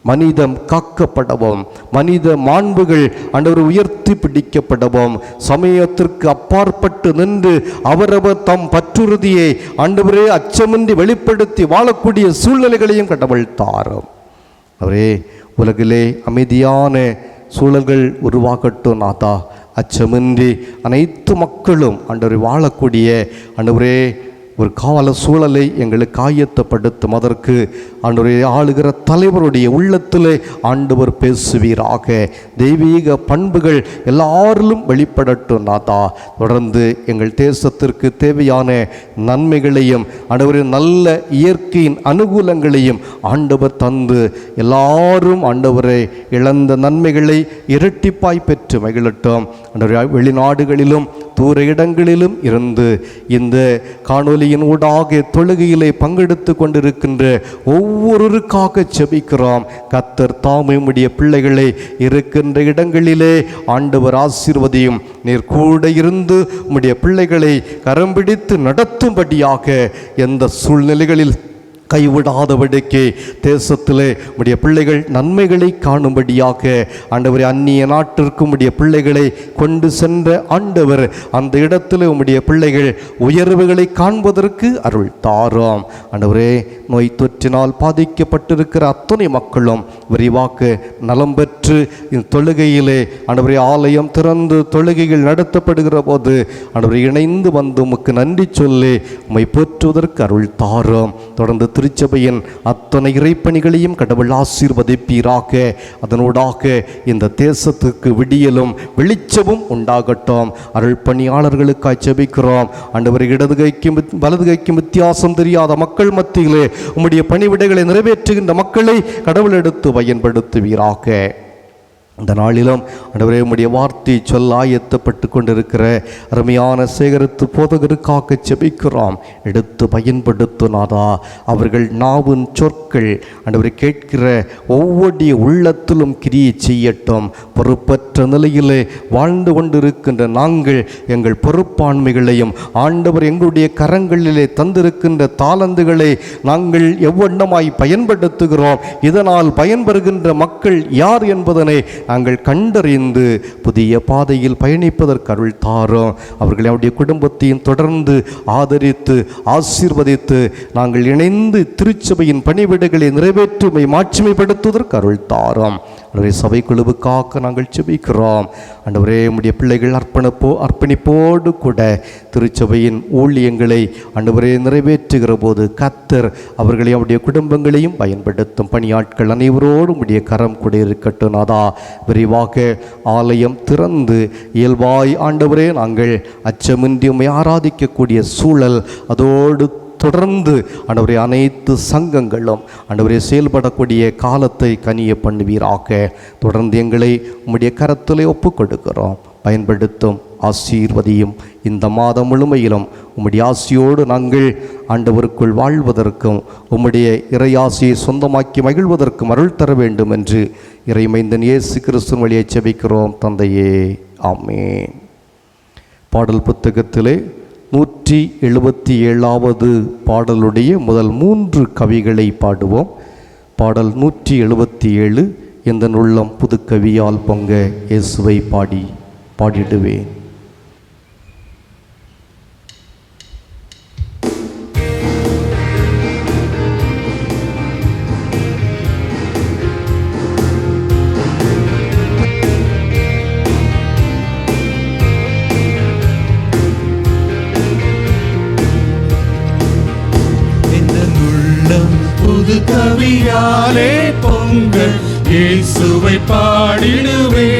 மனிதம் காக்கப்படவும், மனித மாண்புகள் ஆண்டவர் உயர்த்தி பிடிக்கப்படவும், சமயத்திற்கு அப்பாற்பட்டு நின்று அவரவர் தம் பற்றுறுதியை ஆண்டவரே அச்சமின்றி வெளிப்படுத்தி வாழக்கூடிய சூழ்நிலைகளையும் கடவுள் தாரும். அவரே, உலகிலே அமைதியான சூழல்கள் உருவாகட்டும். நாதா, அச்சமின்றி அனைத்து மக்களும் ஆண்டவரை வாழக்கூடிய ஆண்டவரே ஒரு கால சூழலை எங்களுக்கு ஆயத்தப்படுத்தும். அதற்கு ஆண்டவரை ஆளுகிற தலைவருடைய உள்ளத்திலே ஆண்டவர் பேசுவீராக. தெய்வீக பண்புகள் எல்லாரிலும் வெளிப்படட்டும். நாதா, தொடர்ந்து எங்கள் தேசத்திற்கு தேவையான நன்மைகளையும் ஆண்டவரை நல்ல இயற்கையின் அனுகூலங்களையும் ஆண்டவர் தந்து எல்லாரும் ஆண்டவரை இழந்த நன்மைகளை இரட்டிப்பாய் பெற்று மகிழட்டும். ஆண்டவரை வெளிநாடுகளிலும் தூர இடங்களிலும் இருந்து இந்த காணொலியின் ஊடாக தொழுகையிலே பங்கெடுத்து கொண்டிருக்கின்ற ஒவ்வொருவருக்காக செபிக்கிறோம். கர்த்தர் தாமே உம்முடைய பிள்ளைகளை இருக்கின்ற இடங்களிலே ஆண்டவர் ஆசீர்வதியும். நீர் கூட இருந்து உம்முடைய பிள்ளைகளை கரம் பிடித்து நடத்தும்படியாக எந்த சூழ்நிலைகளில் கைவிடாதபடிக்கு தேசத்திலே உடைய பிள்ளைகள் நன்மைகளை காணும்படியாக ஆண்டவரை அந்நிய நாட்டிற்கு உடைய பிள்ளைகளை கொண்டு சென்ற ஆண்டவர் அந்த இடத்துல உம்முடைய பிள்ளைகள் உயர்வுகளை காண்பதற்கு அருள் தாரும். ஆண்டவரே, நோய் தொற்றினால் பாதிக்கப்பட்டிருக்கிற அத்தனை மக்களும் விரிவாக்க நலம் பெற்று இந்த தொழுகையிலே ஆண்டவரே ஆலயம் திறந்து தொழுகைகள் நடத்தப்படுகிற போது ஆண்டவரை இணைந்து வந்து உமக்கு நன்றி சொல்லி உம்மை போற்றுவதற்கு அருள் தாரும். தொடர்ந்து திருச்சபையின் அத்தனை இறைப்பணிகளையும் கடவுள் ஆசீர்வதிப்பீராக. அதனூடாக இந்த தேசத்துக்கு விடியலும் வெளிச்சமும் உண்டாகட்டும். அருள் பணியாளர்களுக்காய் ஜெபிக்கிறோம். ஆண்டவரை இடது கைக்கும் வலது கைக்கும் வித்தியாசம் தெரியாத மக்கள் மத்தியிலே உம்முடைய பணிவிடைகளை நிறைவேற்றுகின்ற மக்களை கடவுள் எடுத்து பயன்படுத்துவீராக. இந்த நாளிலும் ஆண்டவரே உம்முடைய வார்த்தை சொல்ல ஆயத்தப்பட்டு கொண்டிருக்கிற அருமையான சேகரித்து போதகருக்காக ஜெபிக்கிறோம். எடுத்து பயன்படுத்தும் நாதா. அவர்கள் நாவின் சொற்கள் ஆண்டவரை கேட்கிற ஒவ்வொரு உள்ளத்திலும் கிரியை செய்யட்டும். பொறுப்பற்ற நிலையிலே வாழ்ந்து கொண்டிருக்கின்ற நாங்கள் எங்கள் பொறுப்பாண்மைகளையும் ஆண்டவர் எங்களுடைய கரங்களிலே தந்திருக்கின்ற தாளந்துகளை நாங்கள் எவ்வண்ணமாய் பயன்படுத்துகிறோம், இதனால் பயன்பெறுகின்ற மக்கள் யார் என்பதனை நாங்கள் கண்டறிந்து புதிய பாதையில் பயணிப்பதற்கு அருள் தாரும். அவர்களை அவருடைய குடும்பத்தையும் தொடர்ந்து ஆதரித்து ஆசீர்வதித்து நாங்கள் இணைந்து திருச்சபையின் பணிவிடைகளை நிறைவேற்றுமை மாட்சிமைப்படுத்துவதற்கு அருள் தாரும். ஆண்டவரே, சபை குழுவுக்காக நாங்கள் ஜெபிக்கிறோம். ஆண்டவரே, உம்முடைய பிள்ளைகள் அர்ப்பணிப்போடு கூட திருச்சபையின் ஊழியங்களை ஆண்டவரே நிறைவேற்றுகிற போது கர்த்தர் அவர்களை அவருடைய குடும்பங்களையும் பயன்படுத்தும். பணியாட்கள் அனைவரோடு உம்முடைய கரம் கூட இருக்கட்டும். நாதா, விரிவாக ஆலயம் திறந்து இயல்பாய் ஆண்டவரே நாங்கள் அச்சமின்றி உம்மை ஆராதிக்கக்கூடிய சூழல் அதோடு தொடர்ந்து ஆண்டவரே அனைத்து சங்கங்களும் ஆண்டவரே செயல்படக்கூடிய காலத்தை கனிய பண்ணுவீராக. தொடர்ந்து எங்களை உம்முடைய கரத்திலே ஒப்புக் கொடுக்கிறோம். பயன்படுத்தும், ஆசீர்வதியும். இந்த மாதம் முழுமையிலும் உம்முடைய ஆசியோடு நாங்கள் ஆண்டவருக்குள் வாழ்வதற்கும் உம்முடைய இறையாசியை சொந்தமாக்கி மகிழ்வதற்கும் அருள் தர வேண்டும் என்று இறைமைந்தன் இயேசு கிறிஸ்துவின் வழியை செபிக்கிறோம் தந்தையே, ஆமென். பாடல் புத்தகத்திலே 177வது பாடலுடைய முதல் 3 கவிகளை பாடுவோம். பாடல் 177, எந்த உள்ளம் புது கவியால் பொங்க இயேசுவை பாடிடுவேன். புது கவியாலே பொங்க இயேசுவை பாடிடுவே.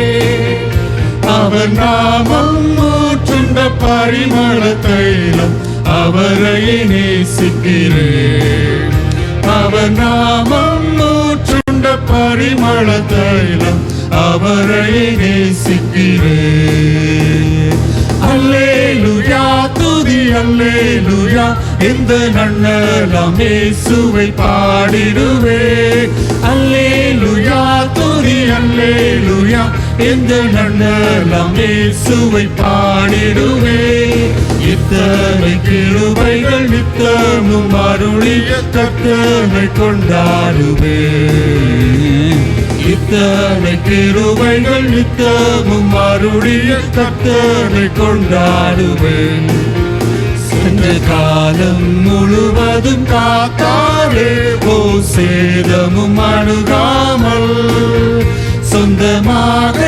அவர் நாமம் ஊற்றுண்ட பரிமள தைலம் அவரை நேசிக்கிறேன். அவர் நாமம் ஊற்றுண்ட பரிமள தைலம் அவரை நேசிக்கிறேன். அல்லேலூயா துதி அல்லேலூயா, இந்த நன்னலம் இயேசுவை பாடிடுவே. அல்லேலூயா துதி அல்லேலூயா, இந்த நன்னலம் இயேசுவை பாடிடுவே. இத்தனை கிருபைகள் நித்தமும் அருளிய கர்த்தரை கொண்டாடுவே. இத்தனை கிருபைகள் நித்தமும் அருளிய கர்த்தரை கொண்டாடுவேன். சென்ற காலம் முழுவதும் காத்தாரே, ஓ சேதமும் அணுகாமல் சொந்தமாக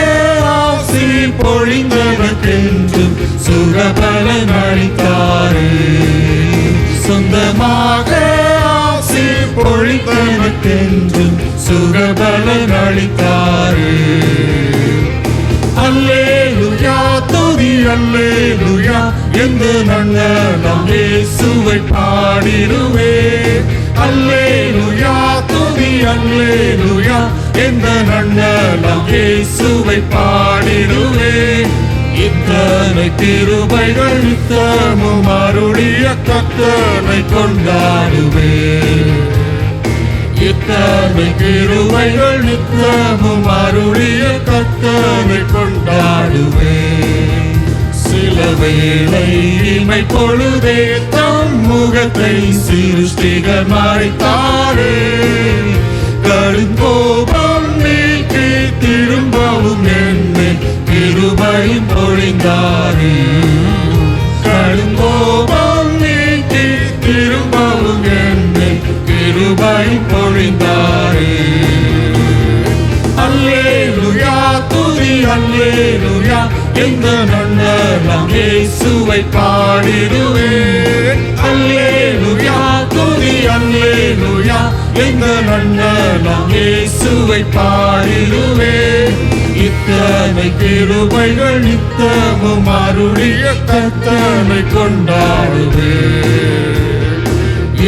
ஆசி பொழிந்தவர்க்கென்றும் சுகபலன் அளித்தாரே. சொந்தமாக ஆசி பொழிந்தவர்க்கென்றும் சுகபலன் அளித்தாரே. அல்லேலூயா துதி அல்லேலூயா, எந்த நன்னலம் இயேசுவை பாடிடுவே. அல்லேலூயா துதி அல்லேலூயா, எந்த நன்னலம் இயேசுவை பாடிடுவே. இத்தனை கிருபைகள் நித்தமும் அருளிய கர்த்தரை கொண்டாடுவே. இத்தனை கிருபைகள் நித்தமும் அருளிய கர்த்தரை கொண்டாடுவே. சில வேளை இமை பொழுதே தம் முகத்தை சிருஷ்டிகர் மறைத்தாரே. கடுங்கோபம் நீக்கி திரும்பவும் என்னை கிருபையும் பொழிந்தாரே. கடுங்கோபம் நீக்கி திரும்பவும் என்னை கிருபையும் பொழிந்தாரே. அல்லேலூயா துதி அல்லேலூயா, இந்த நன்னலம் இயேசுவை பாடிடுவே. அல்லேலூயா துதி அல்லேலூயா, இந்த நன்னலம் இயேசுவை பாடிடுவே. இத்தனை கிருபைகள் நித்தமும் அருளிய கர்த்தரை கொண்டாடுவே.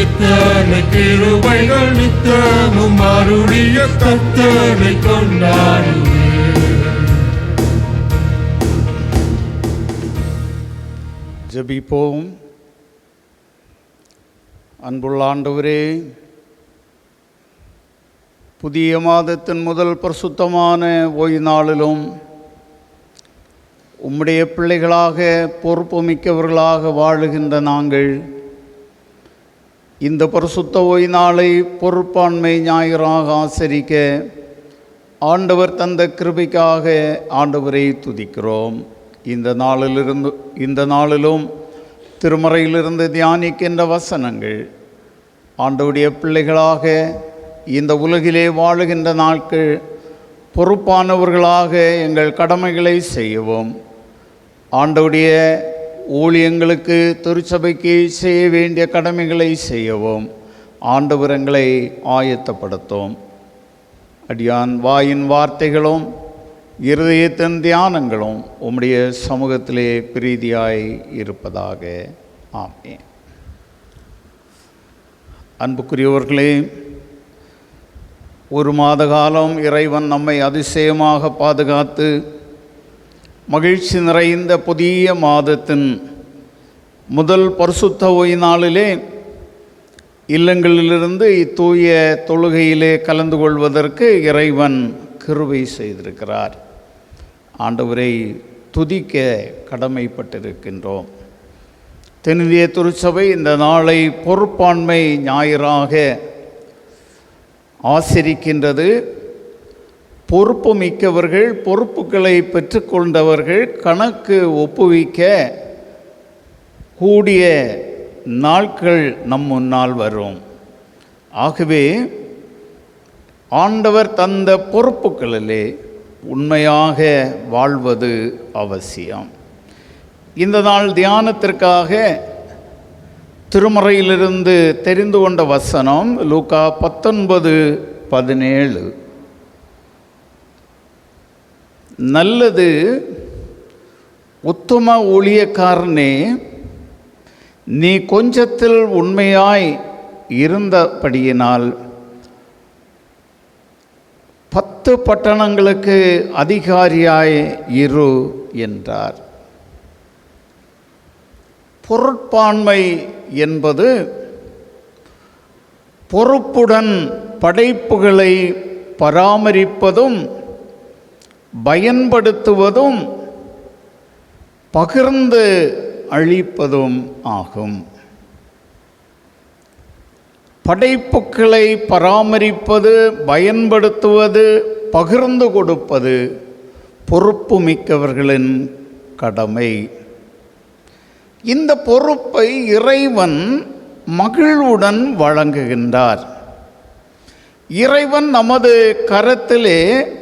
இத்தனை கிருபைகள் நித்தமும் அருளிய கர்த்தரை கொண்டாடுவே. ஜெபிப்போம். அன்புள்ள ஆண்டவரே, புதிய மாதத்தின் முதல் பரிசுத்தமான ஓய்வு நாளிலும் உம்முடைய பிள்ளைகளாக பொறுப்புமிக்கவர்களாக வாழுகின்ற நாங்கள் இந்த பரிசுத்த ஓய்வு நாளை பொறுப்பாண்மை ஞாயிறாக ஆசரிக்க ஆண்டவர் தந்த கிருபைக்காக ஆண்டவரை துதிக்கிறோம். இந்த நாளிலும் திருமறையிலிருந்து தியானிக்கின்ற வசனங்கள் ஆண்டவருடைய பிள்ளைகளாக இந்த உலகிலே வாழுகின்ற நாட்கள் பொறுப்பானவர்களாக எங்கள் கடமைகளை செய்யவும், ஆண்டவருடைய ஊழியங்களுக்கு திருச்சபைக்கு செய்ய வேண்டிய கடமைகளை செய்யவும் ஆண்டவர் எங்களை ஆயத்தப்படுத்தும். அடியான் வாயின் வார்த்தைகளும் இருதயத்தின் தியானங்களும் உம்முடைய சமூகத்திலே பிரீதியாய் இருப்பதாக. ஆமென். அன்புக்குரியவர்களே, ஒரு மாத காலம் இறைவன் நம்மை அதிசயமாக பாதுகாத்து மகிழ்ச்சி நிறைந்த புதிய மாதத்தின் முதல் பரிசுத்த ஓய்வு நாளிலே இல்லங்களிலிருந்து இத்தூய தொழுகையிலே கலந்து கொள்வதற்கு இறைவன் கிருபை செய்திருக்கிறார். ஆண்டவரை துதிக்க கடமைப்பட்டிருக்கின்றோம். தென்னிந்திய திருச்சபை இந்த நாளை பொறுப்பாண்மை ஞாயிறாக ஆசரிக்கின்றது. பொறுப்பு மிக்கவர்கள், பொறுப்புகளை பெற்றுக்கொண்டவர்கள் கணக்கு ஒப்புவிக்க கூடிய நாட்கள் நம் முன்னால் வரும். ஆகவே ஆண்டவர் தந்த பொறுப்புகளிலே உண்மையாக வாழ்வது அவசியம். இந்த நாள் தியானத்திற்காக திருமறையிலிருந்து தெரிந்து கொண்ட வசனம் லூக்கா 19:17. நல்லது உத்தம ஊழியக்காரனே, நீ கொஞ்சத்தில் உண்மையாய் இருந்தபடியினால் 10 பட்டணங்களுக்கு அதிகாரியாய் இரு என்றார். பொருட்பான்மை என்பது பொறுப்புடன் படைப்புகளை பராமரிப்பதும் பயன்படுத்துவதும் பகிர்ந்து அளிப்பதும் ஆகும். படைப்புகளை பராமரிப்பது, பயன்படுத்துவது, பகிர்ந்து கொடுப்பது பொறுப்பு மிக்கவர்களின் கடமை. இந்த பொறுப்பை இறைவன் மகிழ்வுடன் வழங்குகின்றார். இறைவன் நமது கரத்திலே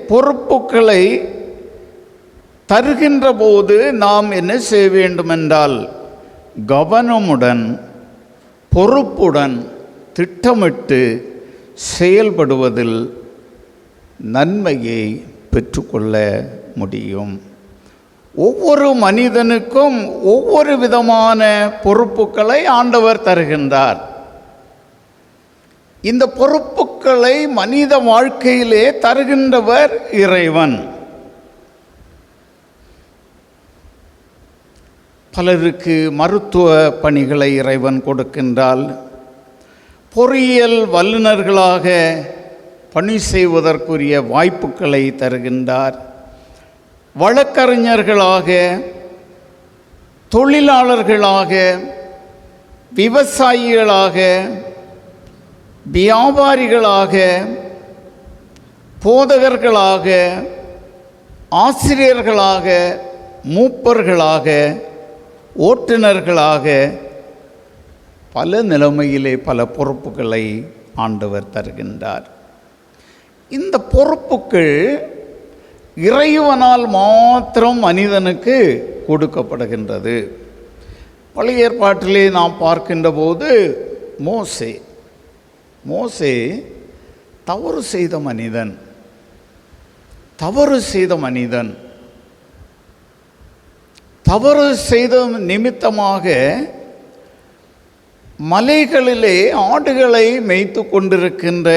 பொறுப்புகளை தருகின்ற போது நாம் என்ன செய்ய வேண்டுமென்றால் கவனமுடன், பொறுப்புடன், திட்டமிட்டு செயல்படுவதில் நன்மையை பெற்றுக்கொள்ள முடியும். ஒவ்வொரு மனிதனுக்கும் ஒவ்வொரு விதமான பொறுப்புகளை ஆண்டவர் தருகின்றார். இந்த பொறுப்புகளை மனித வாழ்க்கையிலே தருகின்றவர் இறைவன். பலருக்கு மருத்துவ பணிகளை இறைவன் கொடுக்கின்றால், பொறியியல் வல்லுநர்களாக பணி செய்வதற்குரிய வாய்ப்புகளை தருகின்றார். வழக்கறிஞர்களாக, தொழிலாளர்களாக, விவசாயிகளாக, வியாபாரிகளாக, போதகர்களாக, ஆசிரியர்களாக, மூப்பர்களாக, ஓட்டுநர்களாக பல நிலைமையிலே பல பொறுப்புகளை ஆண்டவர் தருகின்றார். இந்த பொறுப்புகள் இறைவனால் மாத்திரம் மனிதனுக்கு கொடுக்கப்படுகின்றது. பழைய ஏற்பாட்டிலே நாம் பார்க்கின்ற போது மோசே தவறு செய்த மனிதன். தவறு செய்த நிமித்தமாக மலைகளிலே ஆடுகளை மேய்த்து கொண்டிருக்கின்ற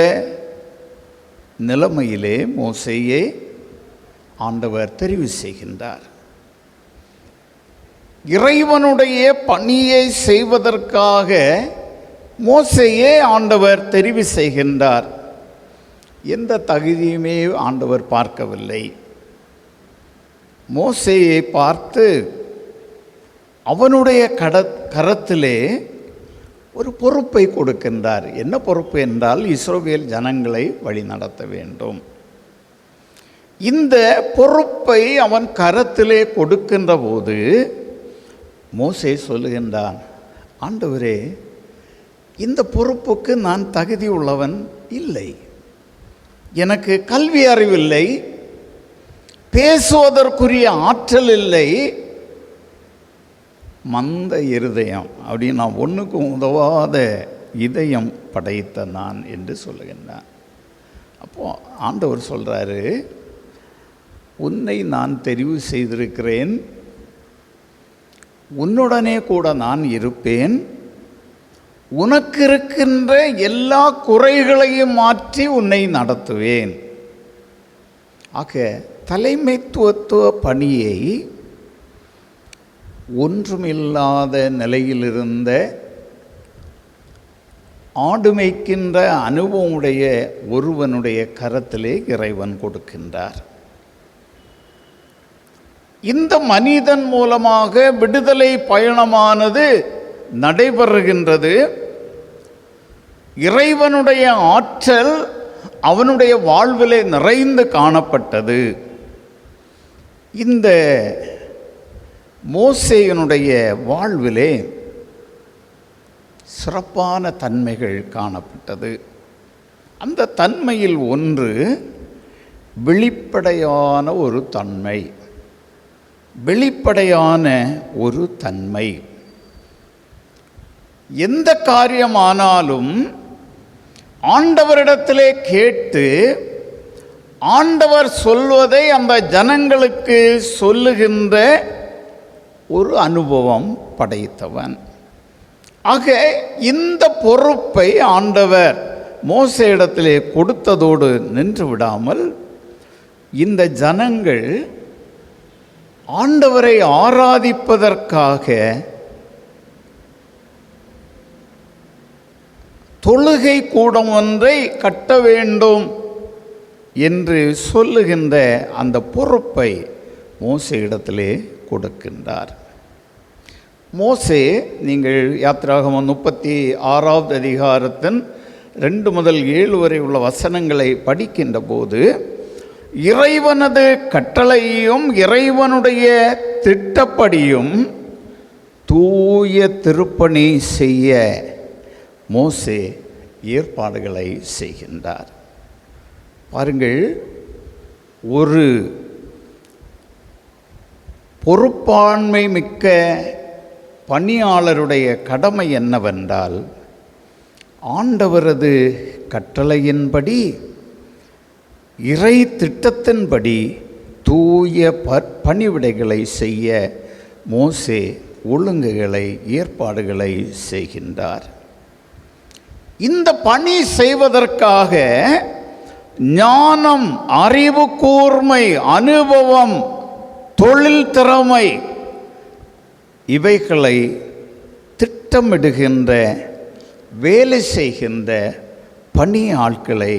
நிலைமையிலே மோசேயை ஆண்டவர் தெரிவு செய்கின்றார். இறைவனுடைய பணியை செய்வதற்காக மோசேயை ஆண்டவர் தெரிவு செய்கின்றார். எந்த தகுதியுமே ஆண்டவர் பார்க்கவில்லை. மோசேயை பார்த்து அவனுடைய கரத்திலே ஒரு பொறுப்பை கொடுக்கின்றார். என்ன பொறுப்பு என்றால், இஸ்ரவேல் ஜனங்களை வழி நடத்த வேண்டும். இந்த பொறுப்பை அவன் கரத்திலே கொடுக்கின்ற போது மோசே சொல்லுகின்றான், ஆண்டவரே, இந்த பொறுப்புக்கு நான் தகுதி உள்ளவன் இல்லை. எனக்கு கல்வி அறிவில்லை, பேசுவதற்குரிய ஆற்றல் இல்லை, மந்த இருதயம், அப்படின்னு நான் ஒன்றுக்கும் உதவாத இதயம் படைத்த நான் என்று சொல்லுகின்றான். அப்போது ஆண்டவர் சொல்கிறாரு, உன்னை நான் தெரிவு செய்திருக்கிறேன், உன்னுடனே கூட நான் இருப்பேன், உனக்கு இருக்கின்ற எல்லா குறைகளையும் மாற்றி உன்னை நடத்துவேன். ஆக தலைமைத்துவ பணியை ஒன்றுமில்லாத நிலையிலிருந்த ஆடு மேய்க்கின்ற அனுபவமுடைய ஒருவனுடைய கரத்திலே இறைவன் கொடுக்கின்றார். இந்த மனிதன் மூலமாக விடுதலை பயணமானது நடைபெறுகின்றது. இறைவனுடைய ஆற்றல் அவனுடைய வாழ்விலே நிறைந்து காணப்பட்டது. இந்த மோசேயினுடைய வாழ்விலே சிறப்பான தன்மைகள் காணப்பட்டது. அந்த தன்மையில் ஒன்று வெளிப்படையான ஒரு தன்மை. வெளிப்படையான ஒரு தன்மை. எந்த காரியமானாலும் ஆண்டவரிடத்திலே கேட்டு ஆண்டவர் சொல்வதை அந்த ஜனங்களுக்கு சொல்லுகின்ற ஒரு அனுபவம் படைத்தவன். ஆக இந்த பொறுப்பை ஆண்டவர் மோசேயிடத்திலே கொடுத்ததோடு நின்று விடாமல் இந்த ஜனங்கள் ஆண்டவரை ஆராதிப்பதற்காக தொழுகை கூடம் ஒன்றை கட்ட வேண்டும் என்று சொல்லுகின்ற அந்த பொறுப்பை மோசேயிடத்திலே கொடுக்கின்றார். மோசே, நீங்கள் யாத்திராகமம் 36வது அதிகாரத்தின் 2 முதல் 7 வரை உள்ள வசனங்களை படிக்கின்ற போது இறைவனது கட்டளையும் இறைவனுடைய திட்டப்படியும் தூய திருப்பணி செய்ய மோசே ஏற்பாடுகளை செய்கின்றார். பாருங்கள், ஒரு பொறுப்பாண்மை மிக்க பணியாளருடைய கடமை என்னவென்றால் ஆண்டவரது கட்டளையின்படி இறை திட்டத்தின்படி தூய பணிவிடைகளை செய்ய மோசே ஒழுங்குகளை ஏற்பாடுகளை செய்கின்றார். இந்த பணி செய்வதற்காக ஞானம், அறிவு கூர்மை, அனுபவம், தொழில் திறமை இவைகளை திட்டமிடுகின்ற வேலை செய்கின்ற பணி ஆட்களை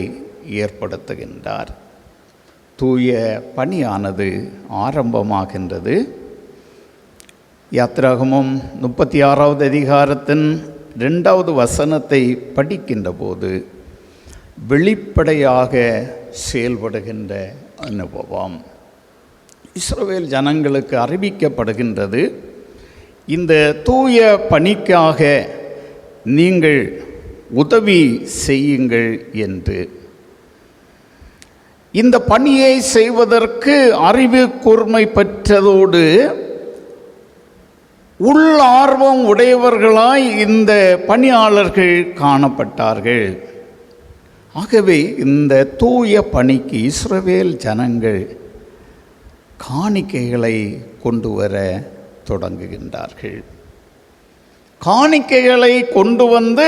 ஏற்படுத்துகின்றார். தூய பணியானது ஆரம்பமாகின்றது. யாத்திராகமம் 36வது அதிகாரத்தின் 2வது வசனத்தை படிக்கின்ற போது வெளிப்படையாக செயல்படுகின்ற அனுபவம் இஸ்ரவேல் ஜனங்களுக்கு அறிவிக்கப்படுகின்றது. இந்த தூய பணிக்காக நீங்கள் உதவி செய்யுங்கள் என்று. இந்த பணியை செய்வதற்கு அறிவு கூர்மை பெற்றதோடு உள் ஆர்வம் உடையவர்களாய் இந்த பணியாளர்கள் காணப்பட்டார்கள். ஆகவே இந்த தூய பணிக்கு இஸ்ரவேல் ஜனங்கள் காணிக்கைகளை கொண்டு வர தொடங்குகின்றார்கள். காணிக்கைகளை கொண்டு வந்து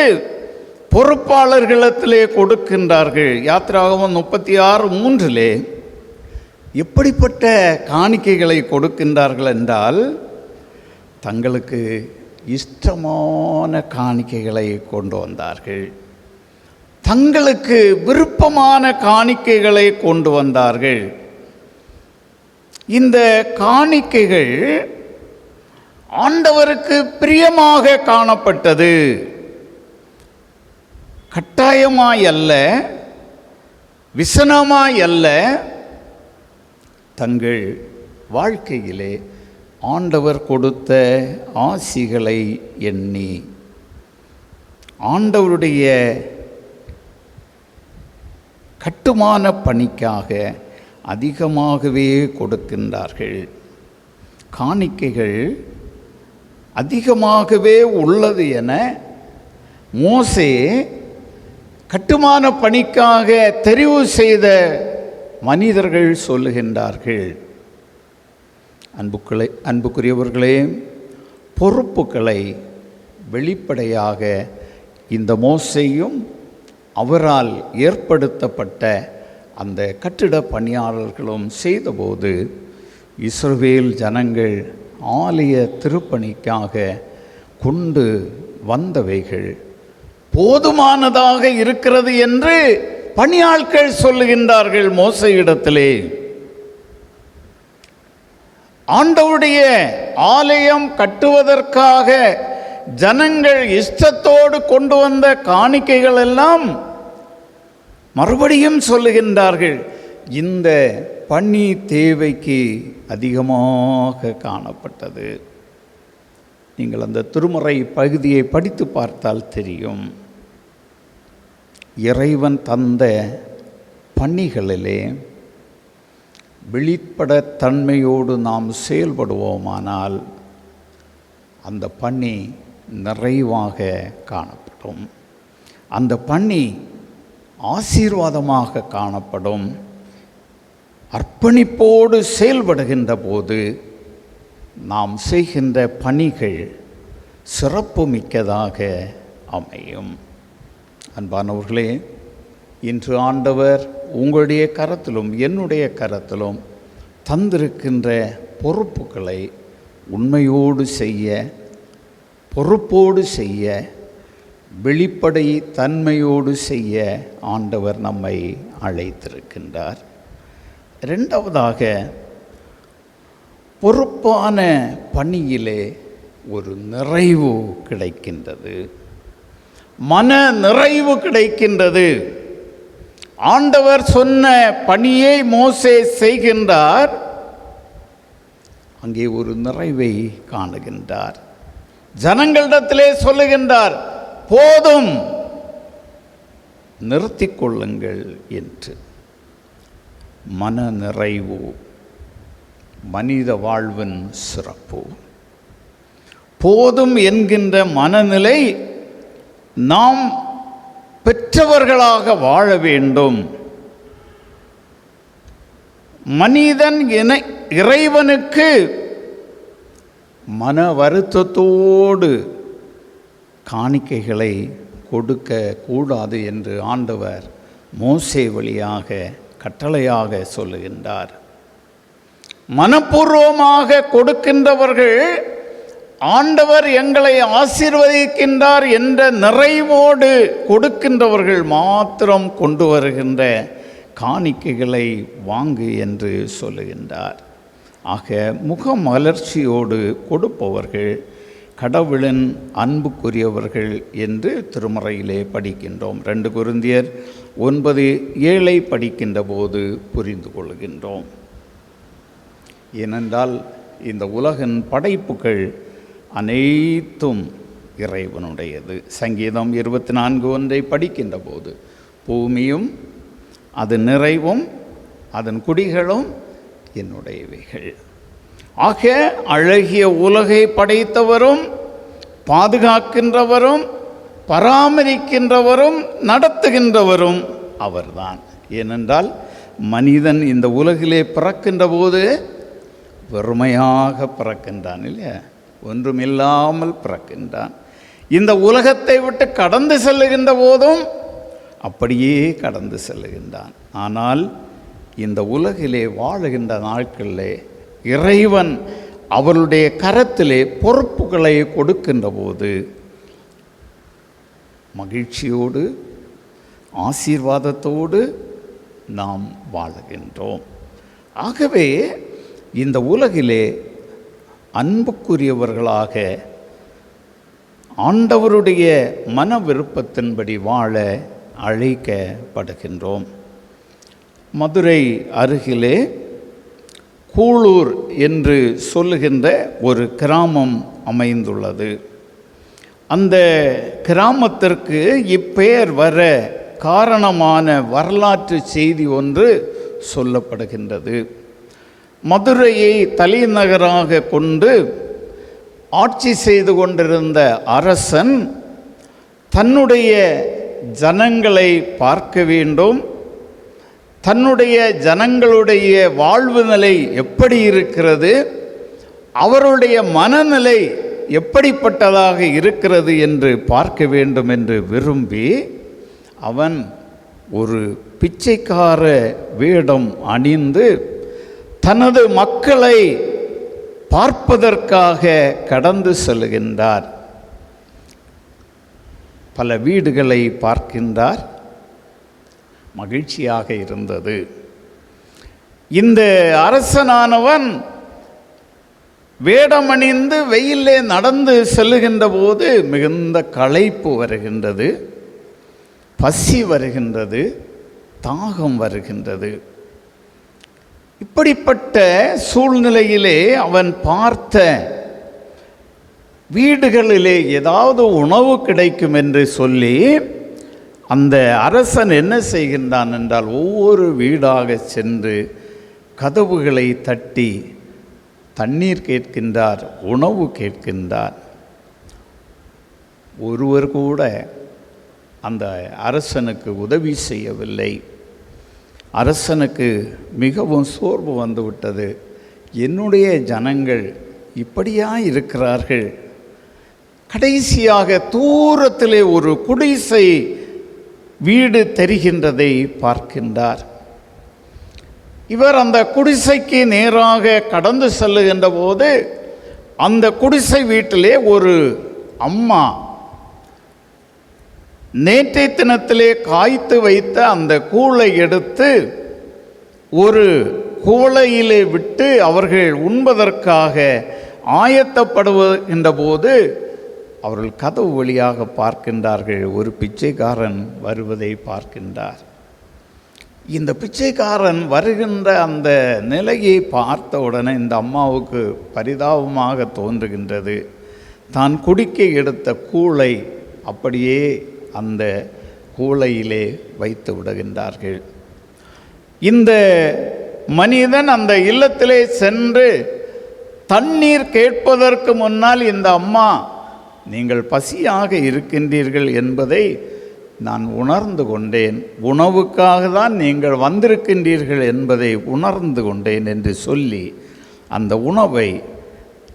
பொறுப்பாளர்களிடத்திலே கொடுக்கின்றார்கள். யாத்திராகமம் 36:3 எப்படிப்பட்ட காணிக்கைகளை கொடுக்கின்றார்கள் என்றால் தங்களுக்கு இஷ்டமான காணிக்கைகளை கொண்டு வந்தார்கள். தங்களுக்கு விருப்பமான காணிக்கைகளை கொண்டு வந்தார்கள். இந்த காணிக்கைகள் ஆண்டவருக்கு பிரியமாக காணப்பட்டது. கட்டாயமாய் அல்ல, விசனமாய் அல்ல, தங்கள் வாழ்க்கையிலே ஆண்டவர் கொடுத்த ஆசிகளை எண்ணி ஆண்டவருடைய கட்டுமான பணிக்காக அதிகமாகவே கொடுக்கின்றார்கள். காணிக்கைகள் அதிகமாகவே உள்ளது என மோசே கட்டுமான பணிக்காக தெரிவு செய்த மனிதர்கள் சொல்லுகின்றார்கள். அன்புக்குரியவர்களே, பொறுப்புகளை வெளிப்படையாக இந்த மோசேயும் அவரால் ஏற்படுத்தப்பட்ட அந்த கட்டிட பணியாளர்களும் செய்தபோது இஸ்ரவேல் ஜனங்கள் ஆலய திருப்பணிக்காக கொண்டு வந்தவைகள் போதுமானதாக இருக்கிறது என்று பணியாட்கள் சொல்லுகின்றார்கள் மோசேயிடத்திலே. ஆண்டவருடைய ஆலயம் கட்டுவதற்காக ஜனங்கள் இஷ்டத்தோடு கொண்டு வந்த காணிக்கைகள் எல்லாம் மறுபடியும் சொல்லுகின்றார்கள், இந்த பணி தேவைக்கு அதிகமாக காணப்பட்டது. நீங்கள் அந்த திருமுறை பகுதியை படித்து பார்த்தால் தெரியும். இறைவன் தந்த பணிகளிலே வெளிப்பட தன்மையோடு நாம் செயல்படுவோமானால் அந்த பணி நிறைவாக காணப்படும், அந்த பணி ஆசீர்வாதமாக காணப்படும். அர்ப்பணிப்போடு செயல்படுகின்ற போது நாம் செய்கின்ற பணிகள் சிறப்புமிக்கதாக அமையும். அன்பானவர்களே, இன்று ஆண்டவர் உங்களுடைய கரத்திலும் என்னுடைய கரத்திலும் தந்திருக்கின்ற பொறுப்புகளை உண்மையோடு செய்ய, பொறுப்போடு செய்ய, வெளிப்படை தன்மையோடு செய்ய ஆண்டவர் நம்மை அழைத்திருக்கின்றார். இரண்டாவதாக, பொறுப்பான பணியிலே ஒரு நிறைவு கிடைக்கின்றது, மன நிறைவு கிடைக்கின்றது. ஆண்டவர் சொன்ன பணியை மோசே செய்கின்றார், அங்கே ஒரு நிறைவை காணுகின்றார். ஜனங்களிடத்திலே சொல்லுகின்றார், போதும், நிறுத்திக் கொள்ளுங்கள் என்று. மன நிறைவு மனித வாழ்வின் சிறப்பு. போதும் என்கின்ற மனநிலை நாம் பெற்றவர்களாக வாழ வேண்டும். மனிதன் இறைவனுக்கு மன வருத்தத்தோடு காணிக்கைகளை கொடுக்க கூடாது என்று ஆண்டவர் மோசே வழியாக கட்டளையாக சொல்லுகின்றார். மனப்பூர்வமாக கொடுக்கின்றவர்கள் ஆண்டவர் எங்களை ஆசீர்வதிக்கின்றார் என்ற நிறைவோடு கொடுக்கின்றவர்கள் மாத்திரம் கொண்டு வருகின்ற காணிக்கைகளை வாங்கு என்று சொல்லுகின்றார். ஆக முகமலர்ச்சியோடு கொடுப்பவர்கள் கடவுளின் அன்புக்குரியவர்கள் என்று திருமறையிலே படிக்கின்றோம். 2 கொரிந்தியர் 9:7 படிக்கின்ற போது புரிந்து கொள்கின்றோம். ஏனென்றால் இந்த உலகின் படைப்புகள் அனைத்தும் இறைவனுடையது. சங்கீதம் 24:1 படிக்கின்ற போது பூமியும் அது நிறைவும் அதன் குடிகளும் என்னுடையவைகள். ஆக அழகிய உலகை படைத்தவரும் பாதுகாக்கின்றவரும் பராமரிக்கின்றவரும் நடத்துகின்றவரும் அவர்தான். ஏனென்றால் மனிதன் இந்த உலகிலே பிறக்கின்ற போது வெறுமையாக பிறக்கின்றான், இல்லையா? ஒன்றுமில்லாமல் பிறக்கின்றான். இந்த உலகத்தை விட்டு கடந்து செல்லுகின்ற போதும் அப்படியே கடந்து செல்லுகின்றான். ஆனால் இந்த உலகிலே வாழுகின்ற நாட்களிலே இறைவன் அவருடைய கரத்திலே பொறுப்புகளை கொடுக்கின்ற போது மகிழ்ச்சியோடு ஆசீர்வாதத்தோடு நாம் வாழுகின்றோம். ஆகவே இந்த உலகிலே அன்புக்குரியவர்களாக ஆண்டவருடைய மன விருப்பத்தின்படி வாழ அழைக்கப்படுகின்றோம். மதுரை அருகிலே கூழூர் என்று சொல்லுகின்ற ஒரு கிராமம் அமைந்துள்ளது. அந்த கிராமத்திற்கு இப்பெயர் வர காரணமான வரலாற்று செய்தி ஒன்று சொல்லப்படுகின்றது. மதுரையை தலைநகராக கொண்டு ஆட்சி செய்து கொண்டிருந்த அரசன் தன்னுடைய ஜனங்களை பார்க்க வேண்டும், தன்னுடைய ஜனங்களுடைய வாழ்வு நிலை எப்படி இருக்கிறது, அவருடைய மனநிலை எப்படிப்பட்டதாக இருக்கிறது என்று பார்க்க வேண்டும் என்று விரும்பி அவன் ஒரு பிச்சைக்கார வேடம் அணிந்து தனது மக்களை பார்ப்பதற்காக கடந்து செல்கின்றார். பல வீடுகளை பார்க்கின்றார். மகிழ்ச்சியாக இருந்தது. இந்த அரசனானவன் வேடமணிந்து வெயிலே நடந்து செல்லுகின்ற போது மிகுந்த களைப்பு வருகின்றது, பசி வருகின்றது, தாகம் வருகின்றது. இப்படிப்பட்ட சூழ்நிலையிலே அவன் பார்த்த வீடுகளிலே ஏதாவது உணவு கிடைக்கும் என்று சொல்லி அந்த அரசன் என்ன செய்கின்றான் என்றால், ஒவ்வொரு வீடாக சென்று கதவுகளை தட்டி தண்ணீர் கேட்கின்றார், உணவு கேட்கின்றார். ஒருவர் கூட அந்த அரசனுக்கு உதவி செய்யவில்லை. அரசனுக்கு மிகவும் சோர்வு வந்துவிட்டது. என்னுடைய ஜனங்கள் இப்படியா இருக்கிறார்கள்? கடைசியாக தூரத்திலே ஒரு குடிசை வீடு தெரிகின்றதை பார்க்கின்றார். இவர் அந்த குடிசைக்கு நேராக கடந்து செல்லுகின்ற போது அந்த குடிசை வீட்டிலே ஒரு அம்மா நேற்றைய தினத்திலே காய்த்து வைத்த அந்த கூளை எடுத்து ஒரு கூளையிலே விட்டு அவர்கள் உண்பதற்காக ஆயத்தப்படுகின்ற போது அவர்கள் கதவு வழியாக பார்க்கின்றார்கள். ஒரு பிச்சைக்காரன் வருவதை பார்க்கின்றார். இந்த பிச்சைக்காரன் வருகின்ற அந்த நிலையை பார்த்த உடனே இந்த அம்மாவுக்கு பரிதாபமாக தோன்றுகின்றது. தான் குடிக்க எடுத்த கூளை அப்படியே அந்த கூளையிலே வைத்து விடுகின்றார்கள். இந்த மனிதன் அந்த இல்லத்திலே சென்று தண்ணீர் கேட்பதற்கு முன்னால் இந்த அம்மா, நீங்கள் பசியாக இருக்கின்றீர்கள் என்பதை நான் உணர்ந்து கொண்டேன், உணவுக்காக தான் நீங்கள் வந்திருக்கின்றீர்கள் என்பதை உணர்ந்து கொண்டேன் என்று சொல்லி அந்த உணவை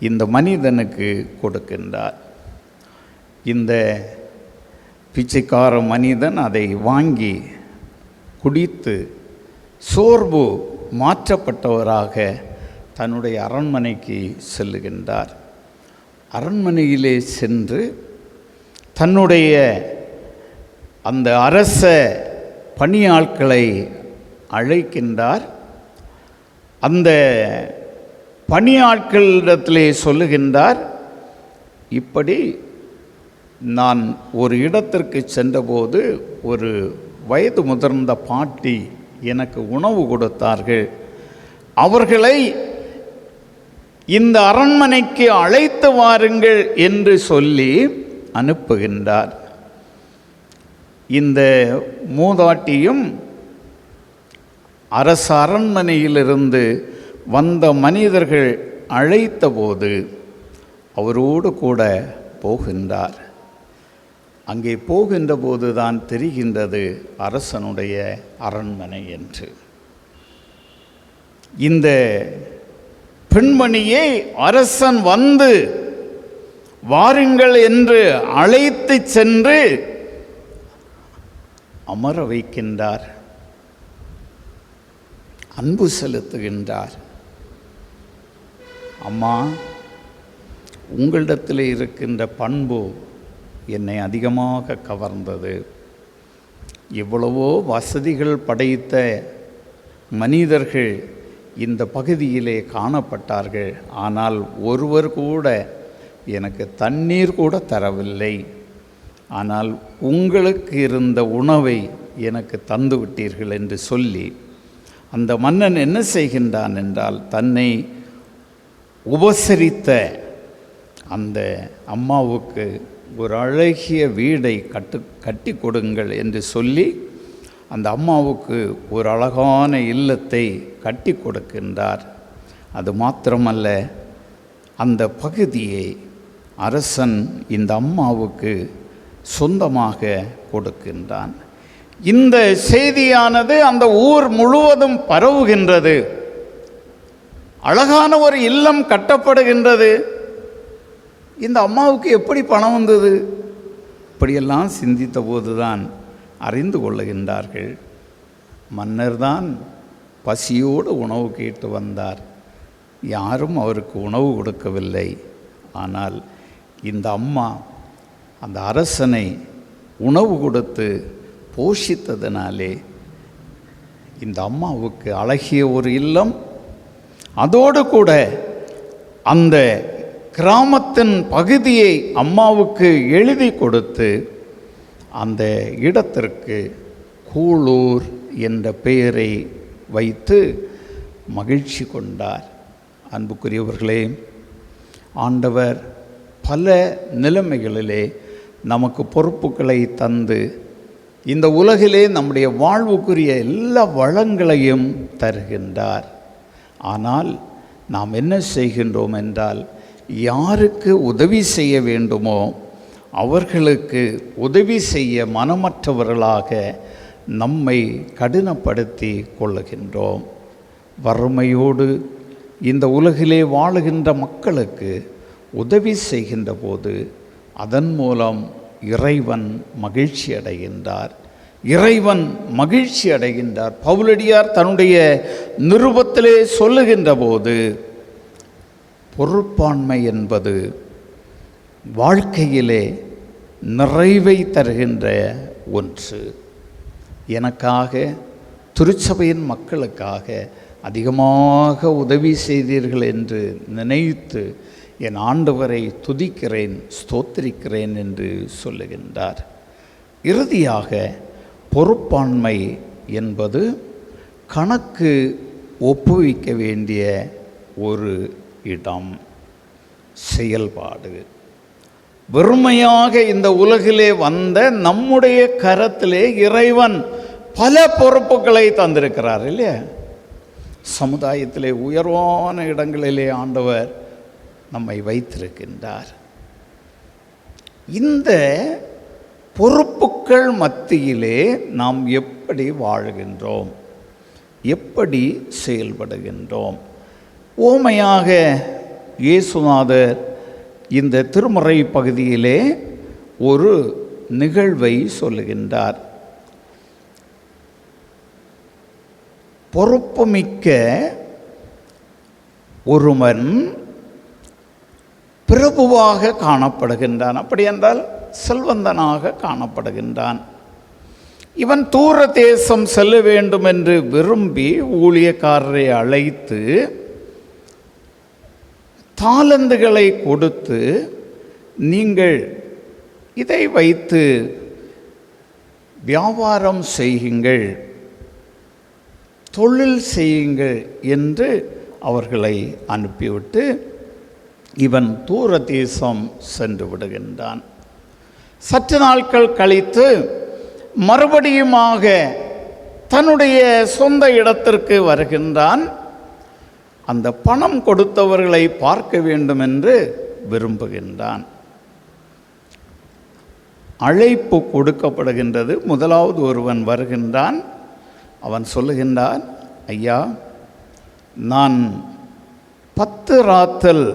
இந்த மனிதனுக்கு கொடுக்கின்றார். இந்த பிச்சைக்கார மனிதன் அதை வாங்கி குடித்து சோர்வு மாற்றப்பட்டவராக தன்னுடைய அரண்மனைக்கு செல்லுகின்றார். அரண்மனையிலே சென்று தன்னுடைய அந்த அரச பணியாட்களை அழைக்கின்றார். அந்த பணியாட்களிடத்திலே சொல்லுகின்றார், இப்படி நான் ஒரு இடத்திற்கு சென்றபோது ஒரு வயது முதிர்ந்த பாட்டி எனக்கு உணவு கொடுத்தார்கள், அவர்களை இந்த அரண்மனைக்கு அழைத்து வாருங்கள் என்று சொல்லி அனுப்புகின்றார். இந்த மூதாட்டியும் அரச அரண்மனையிலிருந்து வந்த மனிதர்கள் அழைத்தபோது அவரோடு கூட போகின்றார். அங்கே போகின்ற போது தான் தெரிகின்றது அரசனுடைய அரண்மனை என்று. இந்த பெண்மணியை அரசன் வந்து வாருங்கள் என்று அழைத்து சென்று அமர வைக்கின்றார், அன்பு செலுத்துகின்றார். அம்மா, உங்களிடத்தில் இருக்கின்ற பண்பு என்னை அதிகமாக கவர்ந்தது. எவ்வளவோ வசதிகள் படைத்த மனிதர்கள் இந்த பகுதியிலே காணப்பட்டார்கள், ஆனால் ஒருவர் கூட எனக்கு தண்ணீர் கூட தரவில்லை. ஆனால் உங்களுக்கு இருந்த உணவை எனக்கு தந்து விட்டீர்கள் என்று சொல்லி அந்த மன்னன் என்ன செய்கின்றான் என்றால், தன்னை உபசரித்த அந்த அம்மாவுக்கு ஒரு அழகிய வீடை கட்டி கொடுங்கள் என்று சொல்லி அந்த அம்மாவுக்கு ஒரு அழகான இல்லத்தை கட்டி கொடுக்கின்றார். அது மாத்திரமல்ல, அந்த பகுதியை அரசன் இந்த அம்மாவுக்கு சொந்தமாக கொடுக்கின்றான். இந்த செய்தியானது அந்த ஊர் முழுவதும் பரவுகின்றது. அழகான ஒரு இல்லம் கட்டப்படுகின்றது. இந்த அம்மாவுக்கு எப்படி பணம் வந்தது? இப்படியெல்லாம் சிந்தித்த போதுதான் அறிந்து கொள்ளுகின்றார்கள், மன்னர் தான் பசியோடு உணவு கேட்டு வந்தார், யாரும் அவருக்கு உணவு கொடுக்கவில்லை. ஆனால் இந்த அம்மா அந்த அரசனை உணவு கொடுத்து போஷித்ததினாலே இந்த அம்மாவுக்கு அழகிய ஒரு இல்லம், அதோடு கூட அந்த கிராமத்தின் பகுதியை அம்மாவுக்கு எழுதி கொடுத்து அந்த இடத்திற்கு கூழூர் என்ற பெயரை வைத்து மகிழ்ச்சி கொண்டார். அன்புக்குரியவர்களே, ஆண்டவர் பல நிலைமைகளிலே நமக்கு பொறுப்புகளை தந்து இந்த உலகிலே நம்முடைய வாழ்வுக்குரிய எல்லா வளங்களையும் தருகின்றார். ஆனால் நாம் என்ன செய்கின்றோம் என்றால், யாருக்கு உதவி செய்ய வேண்டுமோ அவர்களுக்கு உதவி செய்ய மனமற்றவர்களாக நம்மை கடினப்படுத்தி கொள்ளுகின்றோம். வறுமையோடு இந்த உலகிலே வாழுகின்ற மக்களுக்கு உதவி செய்கின்ற போது அதன் மூலம் இறைவன் மகிழ்ச்சி அடைகின்றார். இறைவன் மகிழ்ச்சி அடைகின்றார். பவுலடியார் தன்னுடைய நிருபத்திலே சொல்லுகின்ற போது, பொறுப்பாண்மை என்பது வாழ்க்கையிலே நிறைவை தருகின்ற ஒன்று. எனக்காக, திருச்சபையின் மக்களுக்காக அதிகமாக உதவி செய்தீர்கள் என்று நினைத்து என் ஆண்டவரை துதிக்கிறேன், ஸ்தோத்திரிக்கிறேன் என்று சொல்லுகின்றார். இறுதியாக, பொறுப்பாண்மை என்பது கணக்கு ஒப்புவிக்க வேண்டிய ஒரு இடம், செயல்பாடு. வெறுமையாக இந்த உலகிலே வந்த நம்முடைய கரத்திலே இறைவன் பல பொறுப்புகளை தந்திருக்கிறார் இல்லையா? சமுதாயத்திலே உயர்வான இடங்களிலே ஆண்டவர் நம்மை வைத்திருக்கின்றார். இந்த பொறுப்புகள் மத்தியிலே நாம் எப்படி வாழ்கின்றோம், எப்படி செயல்படுகின்றோம்? ஓமையாக இயேசுநாதர் இந்த திருமறை பகுதியிலே ஒரு நிகழ்வை சொல்லுகின்றார். பொறுப்புமிக்க ஒருவன் பிரபுவாக காணப்படுகின்றான். அப்படி என்றால் செல்வந்தனாக காணப்படுகின்றான். இவன் தூர தேசம் செல்ல வேண்டும் என்று விரும்பி ஊழியக்காரரை அழைத்து தாலந்துகளை கொடுத்து, நீங்கள் இதை வைத்து வியாபாரம் செய்யுங்கள், தொழில் செய்யுங்கள் என்று அவர்களை அனுப்பிவிட்டு இவன் தூர தேசம் சென்று விடுகின்றான். சற்று நாட்கள் கழித்து மறுபடியுமாக தன்னுடைய சொந்த இடத்திற்கு வருகின்றான். அந்த பணம் கொடுத்தவர்களை பார்க்க வேண்டும் என்று விரும்புகின்றான். அழைப்பு கொடுக்கப்படுகின்றது. முதலாவது ஒருவன் வருகின்றான். அவன் சொல்லுகின்றான், ஐயா, நான் 10 ராத்தல்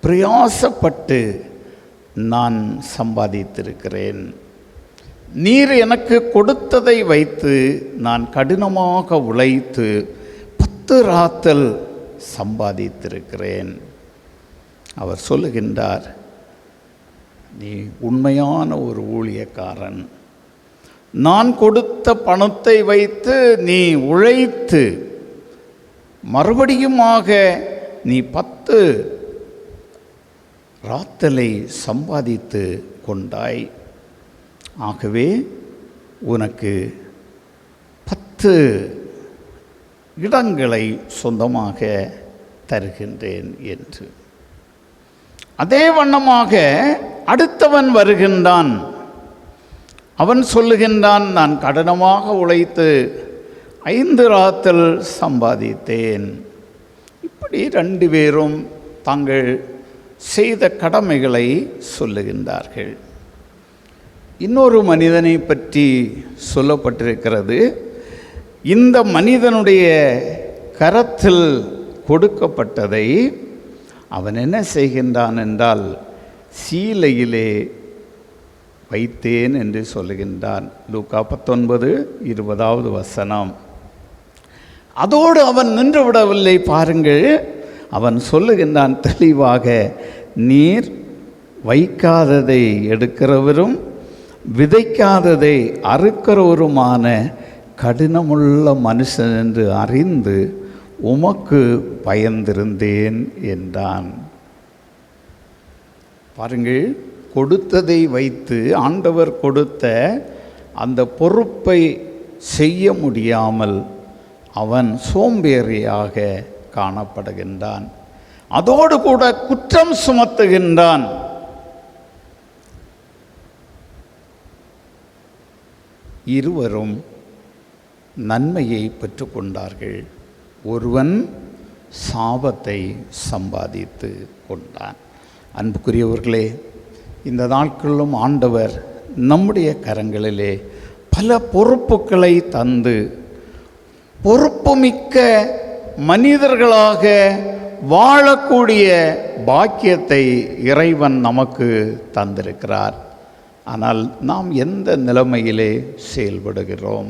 பிரயாசப்பட்டு நான் சம்பாதித்திருக்கிறேன். நீர் எனக்கு கொடுத்ததை வைத்து நான் கடினமாக உழைத்து 10 ராத்தல் சம்பாதித்திருக்கிறேன். அவர் சொல்லுகின்றார், நீ உண்மையான ஒரு ஊழியக்காரன். நான் கொடுத்த பணத்தை வைத்து நீ உழைத்து மறுபடியுமாக நீ 10 ராத்தலை சம்பாதித்து கொண்டாய். ஆகவே உனக்கு 10 இடங்களை சொந்தமாக தருகின்றேன் என்று. அதே வண்ணமாக அடுத்தவன் வருகின்றான். அவன் சொல்லுகின்றான், நான் கடினமாக உழைத்து 5 ராத்தல் சம்பாதித்தேன். இப்படி 2 பேரும் தாங்கள் செய்த கடமைகளை சொல்லுகின்றார்கள். இன்னொரு மனிதனை பற்றி சொல்லப்பட்டிருக்கிறது. இந்த மனிதனுடைய கரத்தில் கொடுக்கப்பட்டதை அவன் என்ன செய்கின்றான் என்றால், சீலையிலே வைத்தேன் என்று சொல்லுகின்றான். லூக்கா 19:20 வசனம். அதோடு அவன் நின்று விடவில்லை. பாருங்கள், அவன் சொல்லுகின்றான் தெளிவாக, நீர் வைக்காததை எடுக்கிறவரும் விதைக்காததை அறுக்கிறவருமான கடினமுள்ள மனுஷன் என்று அறிந்து உமக்கு பயந்திருந்தேன் என்றான். பாருங்கள், கொடுத்ததை வைத்து ஆண்டவர் கொடுத்த அந்த பொறுப்பை செய்ய முடியாமல் அவன் சோம்பேறியாக காணப்படுகின்றான். அதோடு கூட குற்றம் சுமத்துகின்றான். இருவரும் நன்மையை பெற்றுக்கொண்டார்கள். ஒருவன் சாபத்தை சம்பாதித்து கொண்டான். அன்புக்குரியவர்களே, இந்த நாட்களிலும் ஆண்டவர் நம்முடைய கரங்களிலே பல பொறுப்புகளை தந்து பொறுப்புமிக்க மனிதர்களாக வாழக்கூடிய பாக்கியத்தை இறைவன் நமக்கு தந்திருக்கிறார். ஆனால் நாம் எந்த நிலைமையிலே செயல்படுகிறோம்,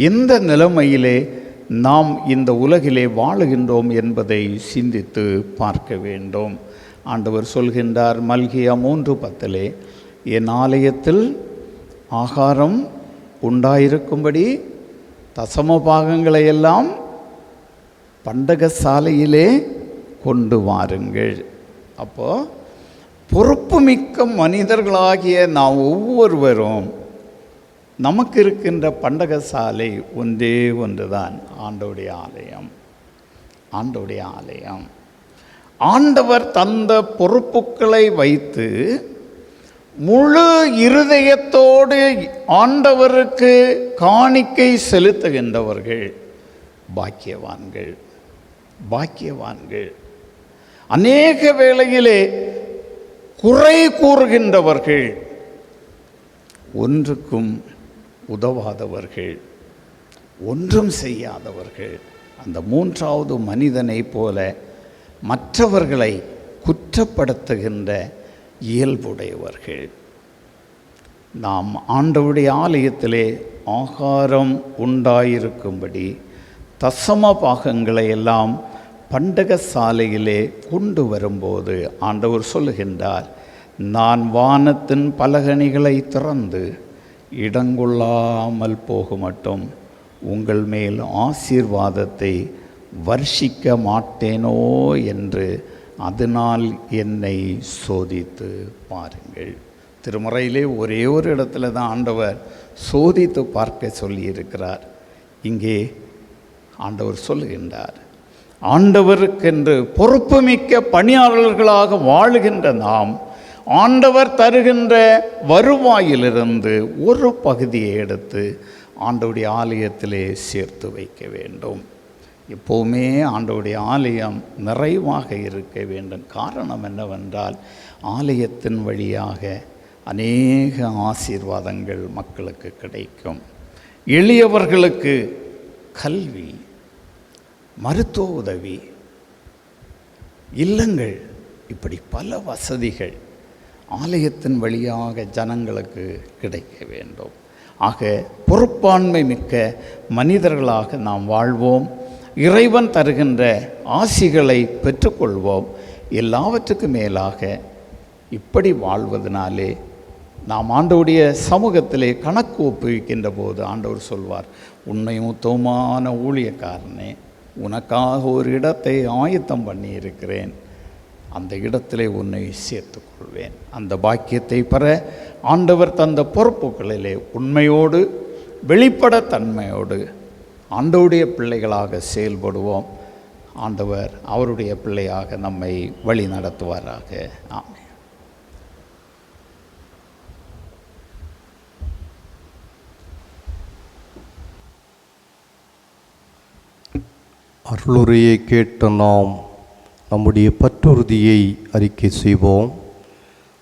எந்த நிலைமையிலே நாம் இந்த உலகிலே வாழுகின்றோம் என்பதை சிந்தித்து பார்க்க வேண்டும். ஆண்டவர் சொல்கின்றார் மல்கியா 3:10, என் ஆலயத்தில் ஆகாரம் உண்டாயிருக்கும்படி தசம பாகங்களை எல்லாம் பண்டக சாலையிலே கொண்டு வாருங்கள். அப்போது பொறுப்புமிக்க மனிதர்களாகிய நாம் ஒவ்வொருவரும் நமக்கு இருக்கின்ற பண்டக சாலை ஒன்றே ஒன்றுதான், ஆண்டவருடைய ஆலயம். ஆண்டவருடைய ஆலயம். ஆண்டவர் தந்த பொறுப்புகளை வைத்து முழு இருதயத்தோடு ஆண்டவருக்கு காணிக்கை செலுத்துகின்றவர்கள் பாக்கியவான்கள். பாக்கியவான்கள். அநேக வேளையிலே குறை கூறுகின்றவர்கள், ஒன்றுக்கும் உதவாதவர்கள், ஒன்றும் செய்யாதவர்கள், அந்த மூன்றாவது மனிதனைப் போல மற்றவர்களை குற்றப்படுத்துகின்ற இயல்புடையவர்கள். நாம் ஆண்டவருடைய ஆலயத்திலே ஆகாரம் உண்டாயிருக்கும்படி தசம பாகங்களை எல்லாம் பண்டக சாலையிலே கொண்டு வரும்போது ஆண்டவர் சொல்லுகின்றார், நான் வானத்தின் பலகணிகளை திறந்து இடங்கொள்ளாமல் போக மட்டும் உங்கள் மேல் ஆசீர்வாதத்தை வர்ஷிக்க மாட்டேனோ என்று அதனால் என்னை சோதித்து பாருங்கள். திருமறையிலே ஒரே ஒரு இடத்துல தான் ஆண்டவர் சோதித்து பார்க்க சொல்லியிருக்கிறார். இங்கே ஆண்டவர் சொல்லுகின்றார், ஆண்டவருக்கென்று பொறுப்புமிக்க பணியாளர்களாக வாழுகின்ற நாம் ஆண்டவர் தருகின்ற வருவாயிலிருந்து ஒரு பகுதியை எடுத்து ஆண்டவருடைய ஆலயத்திலே சேர்த்து வைக்க வேண்டும். எப்போவுமே ஆண்டவருடைய ஆலயம் நிறைவாக இருக்க வேண்டும். காரணம் என்னவென்றால், ஆலயத்தின் வழியாக அநேக ஆசீர்வாதங்கள் மக்களுக்கு கிடைக்கும். எளியவர்களுக்கு கல்வி, மருத்துவ உதவி, இல்லங்கள், இப்படி பல வசதிகள் ஆலயத்தின் வழியாக ஜனங்களுக்கு கிடைக்க வேண்டும். ஆக பொறுப்பாண்மை மிக்க மனிதர்களாக நாம் வாழ்வோம். இறைவன் தருகின்ற ஆசிகளை பெற்றுக்கொள்வோம். எல்லாவற்றுக்கும் மேலாக இப்படி வாழ்வதனாலே நாம் ஆண்டவருடைய சமூகத்திலே கணக்கு ஒப்புவிக்கின்ற போது ஆண்டவர் சொல்வார், உண்மை உத்தமமான ஊழியக்காரனே, உனக்காக ஒரு இடத்தை ஆயத்தம் பண்ணி இருக்கிறேன், அந்த இடத்திலே உன்னை சேர்த்துக்கொள்வேன். அந்த பாக்கியத்தை பெற ஆண்டவர் தந்த பொறுப்புகளிலே உண்மையோடு வெளிப்படத்தன்மையோடு ஆண்டவருடைய பிள்ளைகளாக செயல்படுவோம். ஆண்டவர் அவருடைய பிள்ளையாக நம்மை வழி நடத்துவாராக. ஆமென். அருளுரையை கேட்ட நாம் நம்முடைய பற்றுறுதியை அறிக்கை செய்வோம்.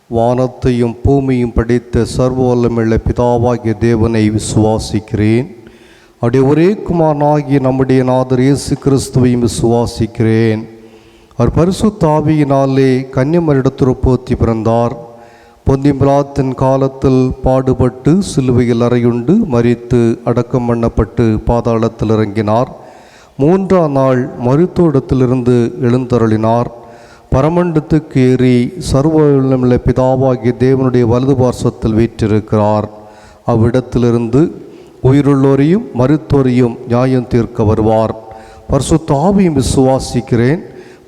வானத்தையும் பூமியும் படைத்த சர்வ வல்லமையுள்ள பிதாவாகிய தேவனை விசுவாசிக்கிறேன். அவருடைய ஒரே குமாரனாகிய நம்முடைய நாதர் இயேசு கிறிஸ்துவையும் விசுவாசிக்கிறேன். அவர் பரிசுத்த ஆவியினாலே கன்னிமரிடத்தில் போற்றி பிறந்தார். பொந்திய பிலாத்தின் காலத்தில் பாடுபட்டு சிலுவையில் அறையுண்டு மரித்து அடக்கம் பண்ணப்பட்டு பாதாளத்தில் இறங்கினார். மூன்றாம் நாள் மருத்துவத்திலிருந்து எழுந்தருளினார். பரமண்டத்துக்கு ஏறி சர்வவல்லமையுள்ள பிதாவாகிய தேவனுடைய வலது பார்சத்தில் வீற்றிருக்கிறார். அவ்விடத்திலிருந்து உயிருள்ளோரையும் மருத்துவரையும் நியாயம் தீர்க்க வருவார். பரிசுத்த ஆவியும் விசுவாசிக்கிறேன்.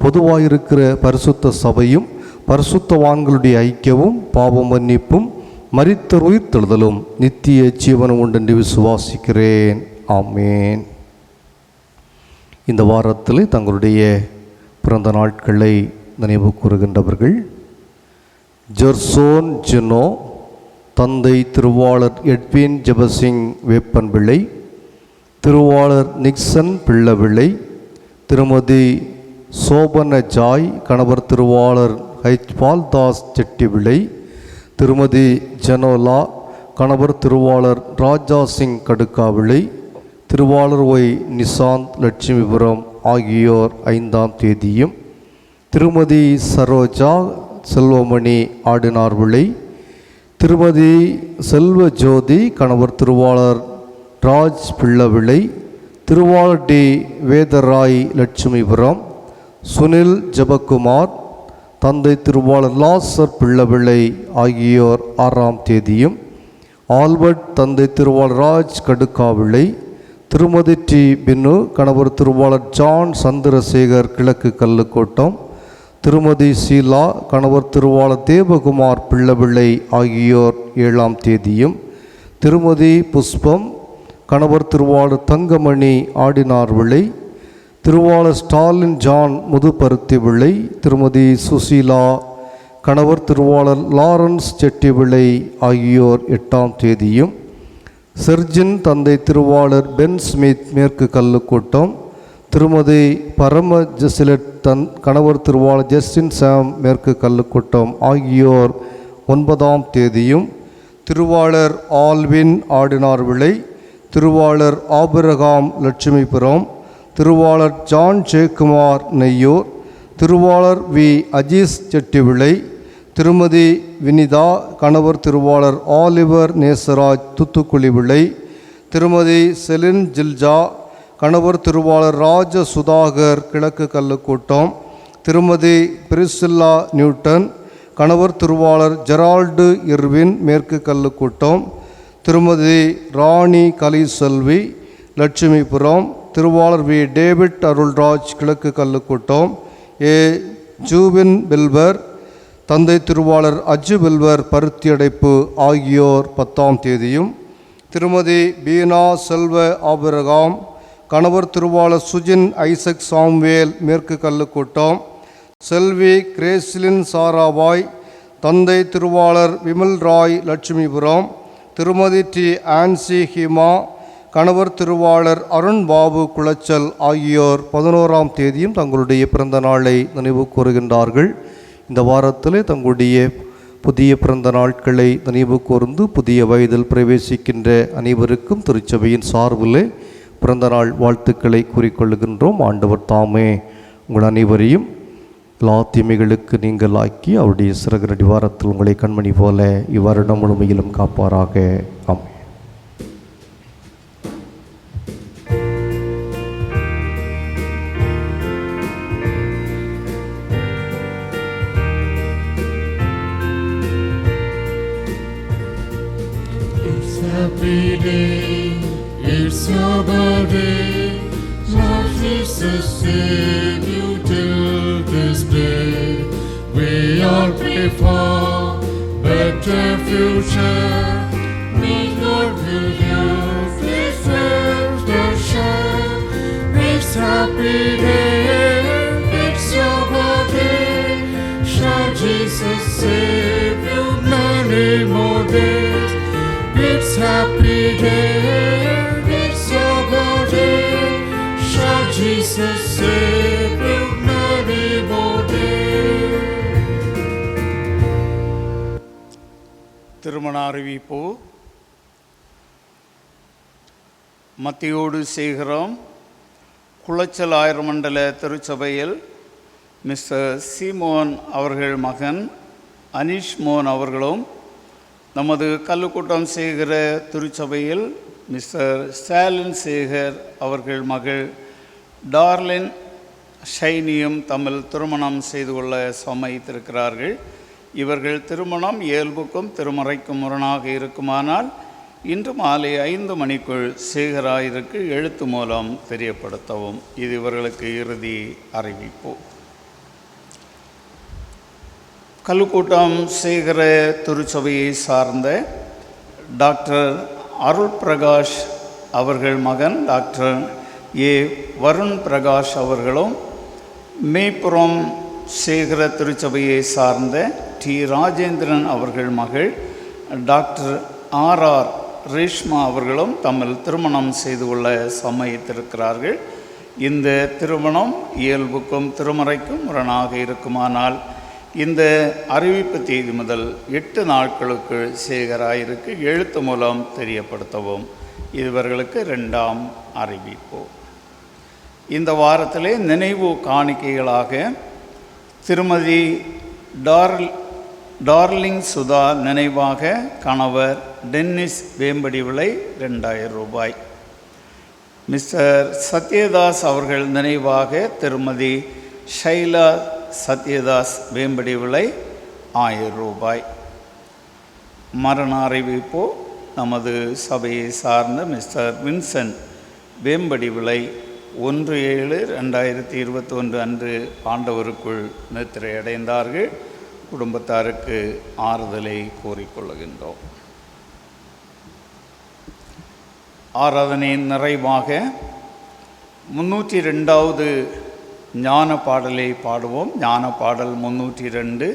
பொதுவாயிருக்கிற பரிசுத்த சபையும் பரிசுத்தவான்களுடைய ஐக்கியமும் பாவம் மன்னிப்பும் மரித்தோர் உயிர்த்தெழுதலும் நித்திய ஜீவனம் உண்டென்று விசுவாசிக்கிறேன். ஆமேன். இந்த வாரத்தில் தங்களுடைய பிறந்த நாட்களை நினைவு கூறுகின்றவர்கள் ஜெர்சோன் ஜெனோ, தந்தை திருவாளர் எட்வின் ஜெபசிங் வேப்பன் பிள்ளை, திருவாளர் நிக்சன் பிள்ளவிள்ளை, திருமதி சோபன ஜாய், கணவர் திருவாளர் ஹைச் பால்தாஸ் செட்டிவிளை, திருமதி ஜனோலா, கணவர் திருவாளர் ராஜா சிங் கடுக்காவிளை, திருவாளர் ஒய் நிசாந்த் லட்சுமிபுரம் ஆகியோர் 5ஆம் தேதியும், திருமதி சரோஜா செல்வமணி ஆடினார்விளை, திருமதி செல்வ ஜோதி, கணவர் திருவாளர் ராஜ் பிள்ளவிளை, திருவாளர் டி வேதராய் லட்சுமிபுரம், சுனில் ஜபகுமார், தந்தை திருவாளர் லாசர் பிள்ளவிளை ஆகியோர் 6ஆம் தேதியும், ஆல்பர்ட் தந்தை திருவாளர் ராஜ் கடுக்காவிளை, திருமதி டி பின்னு, கணவர் திருவாளர் ஜான் சந்திரசேகர் கிழக்கு கல்லுக்கோட்டம், திருமதி சீலா, கணவர் திருவாளர் தேவகுமார் பிள்ளவிளை ஆகியோர் 7ஆம் தேதியும், திருமதி புஷ்பம், கணவர் திருவாளர் தங்கமணி ஆடினார்விளை, திருவாளர் ஸ்டாலின் ஜான் முதுபருத்தி விளை, திருமதி சுசீலா, கணவர் திருவாளர் லாரன்ஸ் செட்டிவிளை ஆகியோர் 8ஆம் தேதியும், செர்ஜின் தந்தை திருவாளர் பென் ஸ்மித் மேற்கு கல்லுக்கூட்டம், திருமதி பரம ஜெசிலட் கணவர் திருவாளர் ஜஸ்டின் சாம் மேற்கு கல்லுக்கூட்டம் ஆகியோர் 9ஆம் தேதியும், திருவாளர் ஆல்வின் ஆடினார்விளை, திருவாளர் ஆபிரகாம் லட்சுமிபுரம், திருவாளர் ஜான் ஜெயக்குமார் நெய்யூர், திருவாளர் வி அஜீஸ் செட்டிவிளை, திருமதி வினிதா, கணவர் திருவாளர் ஆலிவர் நேசராஜ் தூத்துக்குடி விளை, திருமதி செலின் ஜில்ஜா, கணவர் திருவாளர் ராஜ சுதாகர் கிழக்கு கல்லுக்கூட்டம், திருமதி பிரிசில்லா நியூட்டன், கணவர் திருவாளர் ஜெரால்டு இர்வின் மேற்கு கல்லுக்கூட்டம், திருமதி ராணி கலிசெல்வி லட்சுமிபுரம், திருவாளர் வி டேவிட் அருள்ராஜ் கிழக்கு கல்லுக்கூட்டம், ஏ ஜூவின் பில்வர், தந்தை திருவாளர் அஜு பில்வர் பருத்தியடைப்பு ஆகியோர் 10ஆம் தேதியும், திருமதி பீனா செல்வ ஆபிரகாம், கணவர் திருவாளர் சுஜின் ஐசக் சாம்வேல் மேற்கு கல்லுக்கூட்டம், செல்வி கிரேஸ்லின் சாராபாய், தந்தை திருவாளர் விமல் ராய் லட்சுமிபுரம், திருமதி டி ஆன்சி ஹிமா, கணவர் திருவாளர் அருண் பாபு குளச்சல் ஆகியோர் 11ஆம் தேதியும் தங்களுடைய பிறந்த நாளை நினைவு கூறுகின்றார்கள். இந்த வாரத்தில் தங்களுடைய புதிய பிறந்த நாட்களை நினைவு கூர்ந்து புதிய வயதில் பிரவேசிக்கின்ற அனைவருக்கும் திருச்சபையின் சார்பில் பிறந்த நாள் வாழ்த்துக்களை கூறிக்கொள்கின்றோம். ஆண்டவர் தாமே உங்கள் அனைவரையும் எல்லா தீமைகளுக்கு நீங்களாக்கி அவருடைய சிறகு வாரத்தில் உங்களை கண்மணி போல இவ்வருடம் முழுமையிலும் காப்பாராக. ஆமென். Happy day, it's your birthday, Lord Jesus saved you till this day. We all pray for better future, may God will hear this worship. It's happy day, it's your birthday, shall Jesus save you many more days. It's happy day, it's your birthday, shall Jesus save you many more days. திருமண அறிவிப்பு. மத்தியோடு சேகரம் குளச்சல் ஆயிரமண்டல திருச்சபையில் mister சீமோன் அவர்கள் மகன் அனிஷ் மோகன் அவர்களும், நமது கல்லுக்கூட்டம் சேகர திருச்சபையில் mister Stalin Sekar அவர்கள் மகள் டார்லின் ஷைனியும் தமிழ் திருமணம் செய்து கொள்ள சம்மதித்திருக்கிறார்கள். இவர்கள் திருமணம் இயல்புக்கும் திருமறைக்கும் முரணாக இருக்குமானால் இன்று மாலை 5 மணிக்குள் சேகராயிருக்கு எழுத்து மூலம் தெரியப்படுத்தவும். இது இவர்களுக்கு இறுதி அறிவிப்பு. கல்லுக்கூட்டம் சேகர திருச்சபையை சார்ந்த டாக்டர் அருள் பிரகாஷ் அவர்கள் மகன் டாக்டர் ஏ வருண் பிரகாஷ் அவர்களும், மேப்புறம் சேகர திருச்சபையை சார்ந்த டி ராஜேந்திரன் அவர்கள் மகள் டாக்டர் ஆர் ரேஷ்மா அவர்களும் தமிழ் திருமணம் செய்து கொள்ள சம்மதித்திருக்கிறார்கள். இந்த திருமணம் இயல்புக்கும் திருமறைக்கும் முரணாக இருக்குமானால் இந்த அறிவிப்பு தேதி முதல் 8 நாட்களுக்கு சேகராயிருக்கு எழுத்து மூலம் தெரியப்படுத்தவும். இவர்களுக்கு 2ஆம் அறிவிப்பு. இந்த வாரத்திலே நினைவு காணிக்கைகளாக திருமதி டார்லிங் சுதா நினைவாக கணவர் டென்னிஸ் வேம்படி விலை 2000 ரூபாய். மிஸ்டர் சத்யதாஸ் அவர்கள் நினைவாக திருமதி ஷைலா சத்யதாஸ் வேம்படி விலை 1000 ரூபாய். மரண அறிவிப்பு நமது சபையை சார்ந்த மிஸ்டர் வின்சென்ட் வேம்படி விலை 1/7/2021 அன்று ஆண்டவருக்குள் நித்திரையடைந்தார்கள். குடும்பத்தாருக்கு ஆறுதலை கூறிக்கொள்கின்றோம். ஆராதனையின் நிறைவாக 302வது ஞான பாடலை பாடுவோம். ஞான பாடல் 302.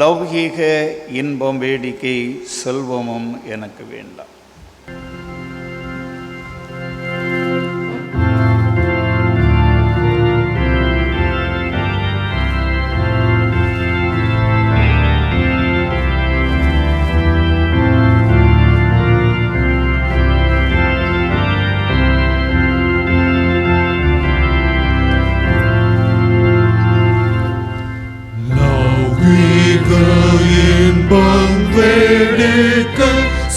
லௌகீக இன்பம் வேடிக்கை செல்வமும் எனக்கு வேண்டாம்.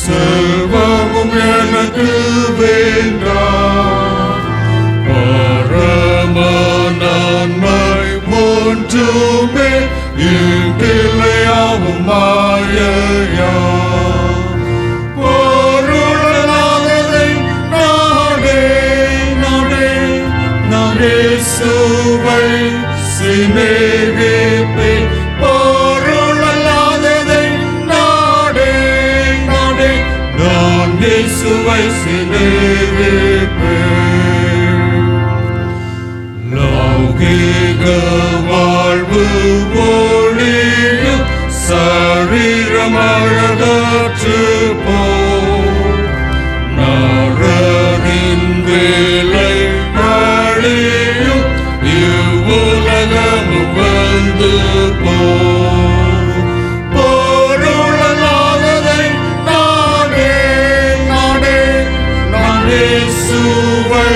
செல்வமும் எனக்கு வேண்டாம். பரம நன்மை ஒன்றுமே இங்கில்லையாவும் மாயையா. பொருளானதை நாடே நாடே நாடே சுவை சிநேகிப்பே. சுவை சிநேகிப்பேன். லௌகீக வாழ்வு ஒளியும் சரீரம் அழகற்று போம். நரரின் வேலை அழியும் இவ்வுலகமும் வந்து போம். சுவை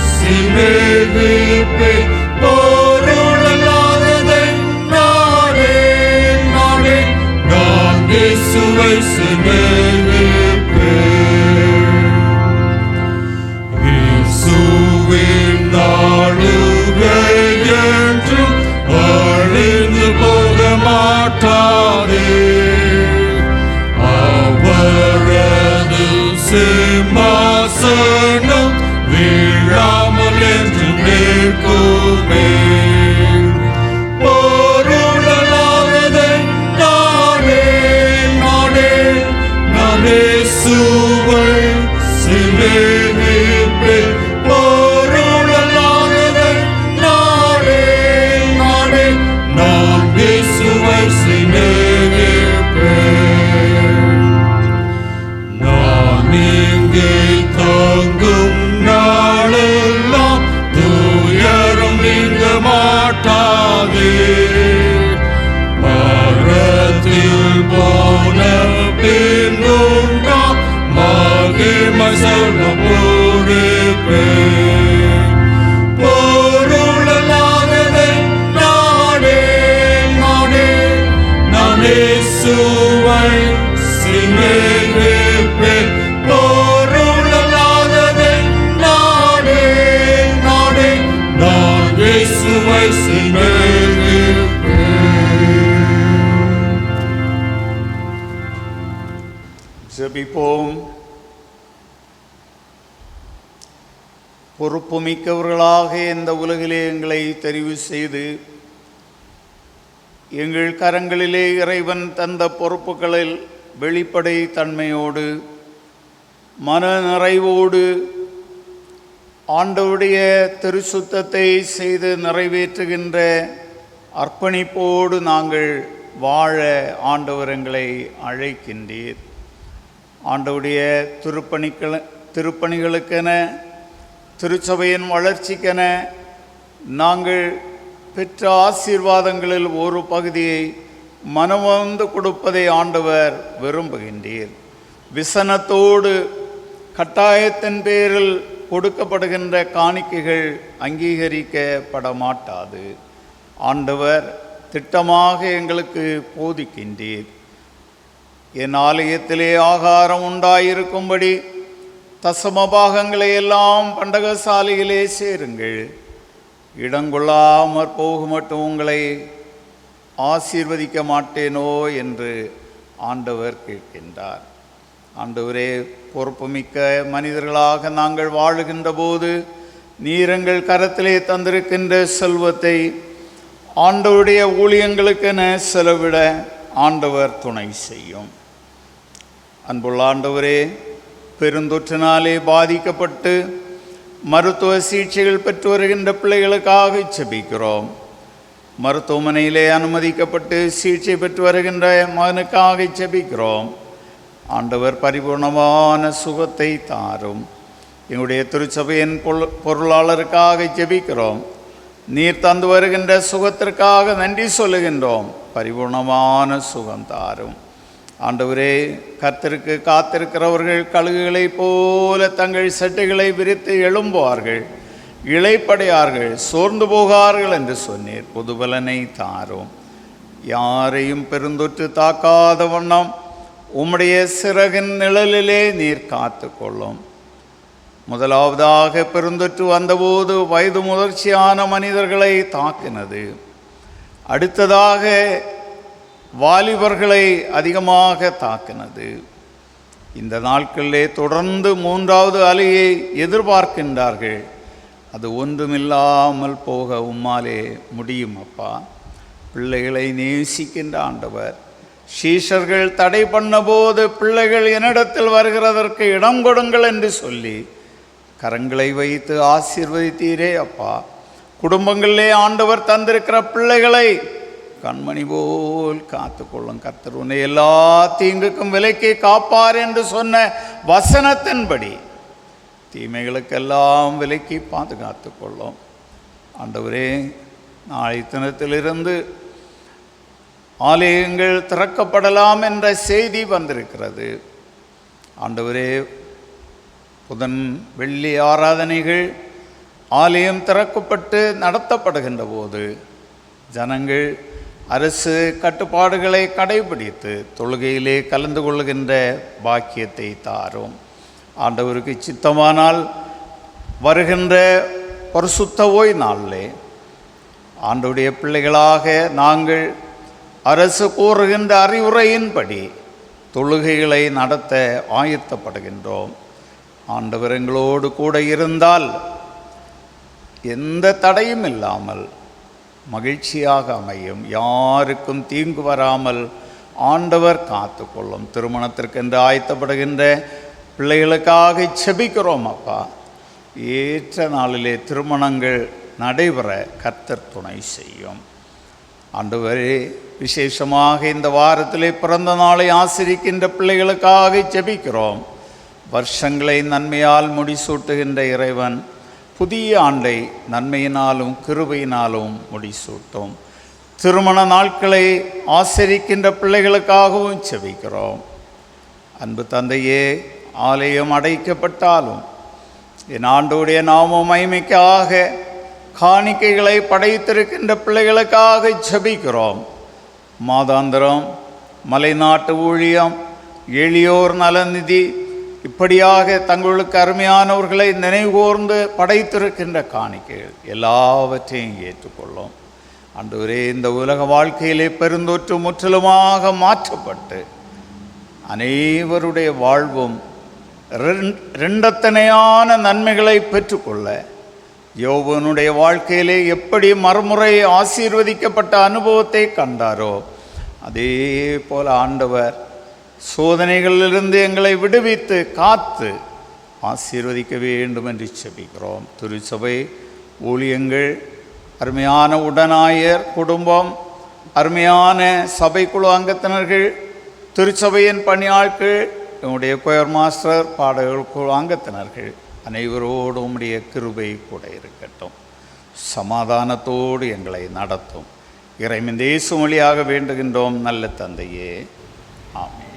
சிநேகிப்பே. பொருளானதை நாடே நாடே நான் சுவை சிநேகிப்பேன். இயேசுவின் நாளுகை என்றும் அழிந்து போக மாட்டாதே. அவரது சிம்மாசனம் வீழாமல் என்று நிற்குமே. பொருளானதை நாடே நாடே நாடே சுவை சிநேகிப்பேன். பொருளானதை நாடே நாடே நான் சுவை சிநேகிப்பேன். நான் இங்கே தங்கும் நாளெல்லாம் துயரம் நீங்க மாட்டாதே. பரத்தில் போன பின்னும் நான் மகிமை சொல்ல போடுப்பேன். பொருளானதை நாடே நாடே நானே சுவை சிநேகிப்பேன். பொருளானதை ஜெபிப்போம். பொறுப்புமிக்கவர்களாக இந்த உலகிலே எங்களை தெரிவு செய்து எங்கள் கரங்களிலே இறைவன் தந்த பொறுப்புகளில் வெளிப்படை தன்மையோடு மன நிறைவோடு ஆண்டவருடைய திருச்சுத்தத்தை செய்து நிறைவேற்றுகின்ற அர்ப்பணிப்போடு நாங்கள் வாழ ஆண்டவர் எங்களை அழைக்கின்றீர். ஆண்டவருடைய திருப்பணிகளுக்கென திருச்சபையின் வளர்ச்சிக்கென நாங்கள் பெற்ற ஆசீர்வாதங்களில் ஒரு பகுதியை மனமந்து கொடுப்பதை ஆண்டவர் விரும்புகின்றீர். விசனத்தோடு கட்டாயத்தின் பேரில் கொடுக்கப்படுகின்ற காணிக்கைகள் அங்கீகரிக்கப்பட மாட்டாது. ஆண்டவர் திட்டமாக எங்களுக்கு போதிக்கின்றீர். என் ஆலயத்திலே ஆகாரம் உண்டாயிருக்கும்படி தசமபாகங்களை எல்லாம் பண்டகசாலையிலே சேருங்கள், இடங்கொள்ளாமற் போகுமட்டும் உங்களை ஆசீர்வதிக்க மாட்டேனோ என்று ஆண்டவர் கேட்கின்றார். ஆண்டவரே, பொறுப்புமிக்க மனிதர்களாக நாங்கள் வாழுகின்ற போது நீர் எங்கள் கரத்திலே தந்திருக்கின்ற செல்வத்தை ஆண்டவருடைய ஊழியங்களுக்கென செலவிட ஆண்டவர் துணை செய்யும். அன்புள்ள ஆண்டவரே, பெருந்தொற்றினாலே பாதிக்கப்பட்டு மருத்துவ சிகிச்சைகள் பெற்று வருகின்ற பிள்ளைகளுக்காக ஜெபிக்கிறோம். மருத்துவமனையிலே அனுமதிக்கப்பட்டு சிகிச்சை பெற்று வருகின்ற மகனுக்காக ஜெபிக்கிறோம். ஆண்டவர் பரிபூர்ணமான சுகத்தை தாரும். எங்களுடைய திருச்சபையின் பொருளாளருக்காக ஜெபிக்கிறோம். நீர் தந்து வருகின்ற சுகத்திற்காக நன்றி சொல்லுகின்றோம். பரிபூர்ணமான சுகம் தாரும். ஆண்டவரே, கர்த்தருக்கு காத்திருக்கிறவர்கள் கழுகுகளைப் போல தங்கள் சட்டைகளை விரித்து எழும்புவார்கள், இளைப்படையார்கள், சோர்ந்து போகார்கள் என்று சொன்னீர். புதுபலனை தாரும். யாரையும் பெருந்தொற்று தாக்காத வண்ணம் உம்முடைய சிறகின் நிழலிலே நீர் காத்து கொள்ளும். முதலாவதாக பெருந்தொற்று வந்தபோது வயது முதிர்ச்சியான மனிதர்களை தாக்கினது. அடுத்ததாக வாலிபர்களை அதிகமாக தாக்கினது. இந்த நாட்களிலே தொடர்ந்து மூன்றாவது அலையை எதிர்பார்க்கின்றார்கள். அது ஒன்றுமில்லாமல் போக உம்மாலே முடியும் அப்பா. பிள்ளைகளை நேசிக்கின்ற ஆண்டவர், சீஷர்கள் தடை பண்ணபோது பிள்ளைகள் என்னிடத்தில் வருகிறதற்கு இடம் கொடுங்கள் என்று சொல்லி கரங்களை வைத்து ஆசீர்வதித்தீரே அப்பா. குடும்பங்களிலே ஆண்டவர் தந்திருக்கிற பிள்ளைகளை கண்மணி போல் காத்து கொள்ளும். கர்த்தர் உன்னை எல்லா தீங்குக்கும் விலக்கி காப்பார் என்று சொன்ன வசனத்தின்படி தீமைகளுக்கெல்லாம் விலக்கி பாதுகாத்து கொள்ளும். ஆண்டவரே, நாளை தினத்திலிருந்து ஆலயங்கள் திறக்கப்படலாம் என்ற செய்தி வந்திருக்கிறது. ஆண்டவரே, புதன் வெள்ளி ஆராதனைகள் ஆலயம் திறக்கப்பட்டு நடத்தப்படுகின்ற போது ஜனங்கள் அரசு கட்டுப்பாடுகளை கடைபிடித்து தொழுகையிலே கலந்து கொள்கின்ற பாக்கியத்தை தாரும். ஆண்டவருக்கு சித்தமானால் வருகின்ற பரிசுத்த ஓய் நாளிலே ஆண்டவருடைய பிள்ளைகளாக நாங்கள் அரசு கூறுகின்ற அறிவுரையின்படி தொழுகைகளை நடத்த ஆயத்தப்படுகின்றோம். ஆண்டவர் எங்களோடு கூட இருந்தால் எந்த தடையும் இல்லாமல் மகிழ்ச்சியாக அமையும். யாருக்கும் தீங்கு வராமல் ஆண்டவர் காத்து கொள்ளும். திருமணத்திற்கென்று ஆயத்தப்படுகின்ற பிள்ளைகளுக்காக செபிக்கிறோம் அப்பா. ஏற்ற நாளிலே திருமணங்கள் நடைபெற கர்த்தர் துணை செய்யும். ஆண்டவரே, விசேஷமாக இந்த வாரத்திலே பிறந்த நாளை ஆசிரிக்கின்ற பிள்ளைகளுக்காக ஜெபிக்கிறோம். வருஷங்களை நன்மையால் முடிசூட்டுகின்ற இறைவன் புதிய ஆண்டை நன்மையினாலும் கிருபையினாலும் முடிசூட்டும். திருமண நாட்களை ஆசிரிக்கின்ற பிள்ளைகளுக்காகவும் ஜெபிக்கிறோம். அன்பு தந்தையே, ஆலயம் அடைக்கப்பட்டாலும் என் ஆண்டோடைய நாம மகிமைக்காக காணிக்கைகளை படைத்திருக்கின்ற பிள்ளைகளுக்காக ஜெபிக்கிறோம். மாதாந்திரம், மலைநாட்டு ஊழியம், எளியோர் நலநிதி, இப்படியாக தங்களுக்கு அருமையானவர்களை நினைவுகூர்ந்து படைத்திருக்கின்ற காணிக்கைகள் எல்லாவற்றையும் ஏற்றுக்கொள்ளும். ஆண்டவரே, இந்த உலக வாழ்க்கையிலே பெருந்தொற்று முற்றிலுமாக மாற்றப்பட்டு அனைவருடைய வாழ்வும் ரெண்டத்தனையான நன்மைகளை பெற்றுக்கொள்ள யோபனுடைய வாழ்க்கையிலே எப்படி மறுமுறை ஆசீர்வதிக்கப்பட்ட அனுபவத்தை கண்டாரோ அதே போல ஆண்டவர் சோதனைகளிலிருந்து எங்களை விடுவித்து காத்து ஆசீர்வதிக்க வேண்டும் என்று செபிக்கிறோம். திருச்சபை ஊழியங்கள், அருமையான உடனாயர் குடும்பம், அருமையான சபைக்குழு அங்கத்தினர்கள், திருச்சபையின் பணியாட்கள், என்னுடைய கொயர் மாஸ்டர், பாடகர் குழு அங்கத்தினர்கள் அனைவரோடும் உம்முடைய கிருபை கூட இருக்கட்டும். சமாதானத்தோடு எங்களை நடத்தும். இறைவன் இயேசு வழியாக வேண்டுகின்றோம் நல்ல தந்தையே, ஆமென்.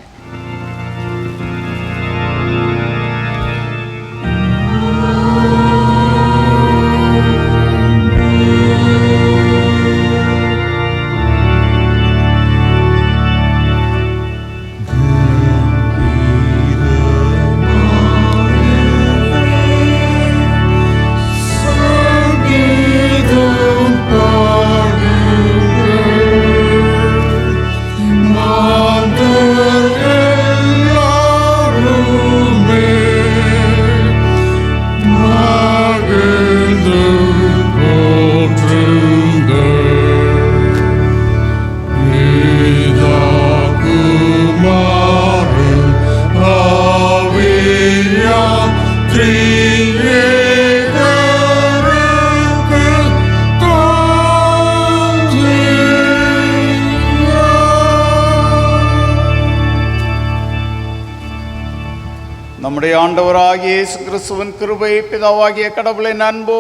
நம்முடைய ஆண்டவராகிய இயேசு கிறிஸ்துவின் கிருபை, பிதாவாகிய கடவுளின் அன்பு,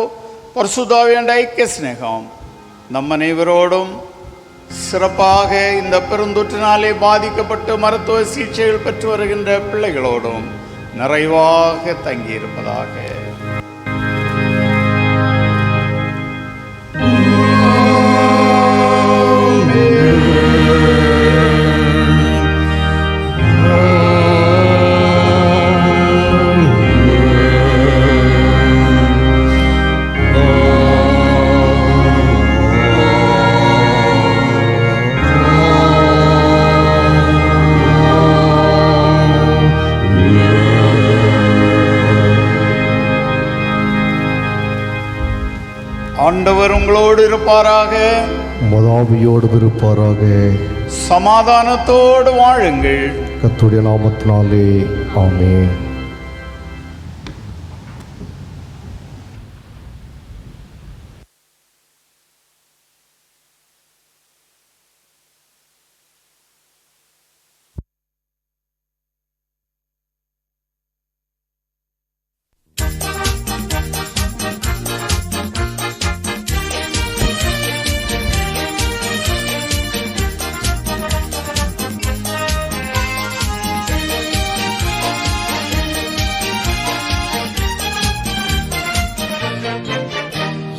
பரிசுத்தாவின் ஐக்கிய சிநேகம் நம் அனைவரோடும் சிறப்பாக இந்த பெருந்தொற்றினாலே பாதிக்கப்பட்டு மருத்துவ சிகிச்சைகள் பெற்று வருகின்ற பிள்ளைகளோடும் நிறைவாக தங்கியிருப்பதாக. ஆண்டவர் உங்களோடு இருப்பாராக, மதாவியோடு இருப்பாராக. சமாதானத்தோடு வாழுங்கள். கர்த்தருடைய நாமத்தினாலே ஆமென்.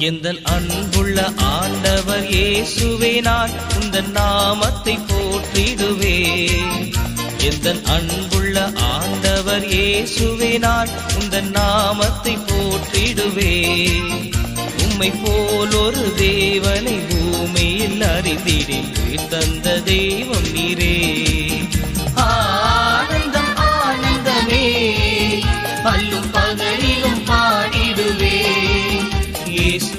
எந்தன் அன்புள்ள ஆண்டவர் இயேசுவே, நான் உந்தன் நாமத்தை போற்றிடுவே. எந்தன் அன்புள்ள ஆண்டவர் இயேசுவே, நான் உந்தன் நாமத்தை போற்றிடுவே. உம்மை போல் ஒரு தேவனை பூமியில் அறிந்திடேன், தந்த தெய்வம் நீரே. ஆனந்தம் ஆனந்தமே, பல்லும் பகலிலும் பாடிடுவே. இயேசு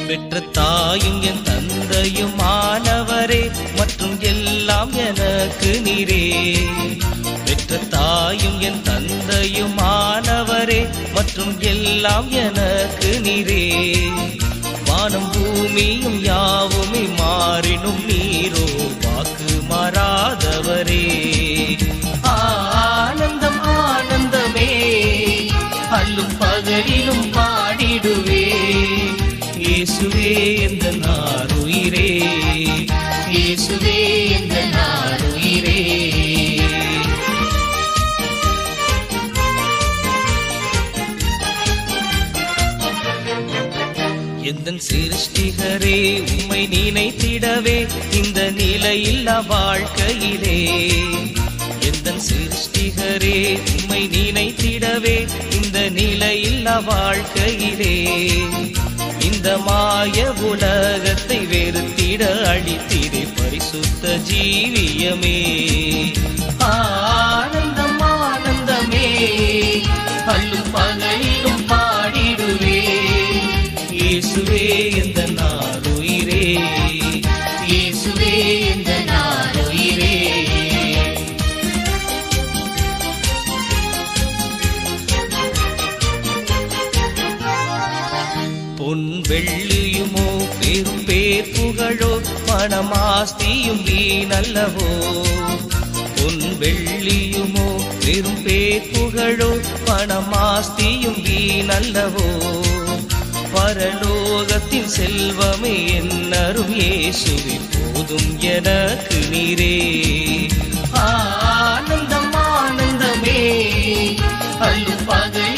பெற்ற தாயும் என் தந்தையும் ஆனவரே, மற்றும் எல்லாம் எனக்கு நீரே. பெற்ற தாயும் என் தந்தையும் ஆனவரே, மற்றும் எல்லாம் எனக்கு நீரே. வானம் பூமியும் யாவுமே மாறினும் நீரோ வாக்கு மாறாதவரே. ஆனந்தம் ஆனந்தமே, அல்லும் பகலிலும் பாடிடுவே. இயேசுவே எந்தன் ஆருயிரே, இயேசுவே எந்தன் ஆருயிரே. எந்தன் சிருஷ்டிகரே, உம்மை நினைத்திடவே இந்த நிலையில்லா வாழ்க்கையிலே. எந்தன் சிருஷ்டிகரே, உம்மை நினைத்திடவே இந்த நிலை இல்லா வாழ்க்கையிலே இந்த மாய உலகத்தை வெறுத்திட அழித்திடே பரிசுத்த ஜீவியமே. ஆனந்தம் ஆனந்தமே அல்லும் பகலிலும் பாடிடுவே. இயேசுவே எந்த நாருயிரே, இயேசுவே எந்த நாருயிரே. பொன் வெள்ளியுமோ பெரும் பேர் புகழோ பணமாஸ்தியும் வீணல்லவோ. பொன் வெள்ளியுமோ பெரும் பேர் புகழோ பணமாஸ்தியும் வீணல்லவோ. பரலோகத்தின் செல்வமே என்னரும் இயேசுவே போதும் எனக்கு நீரே. ஆனந்தம் ஆனந்தமே அல்லும் பகல்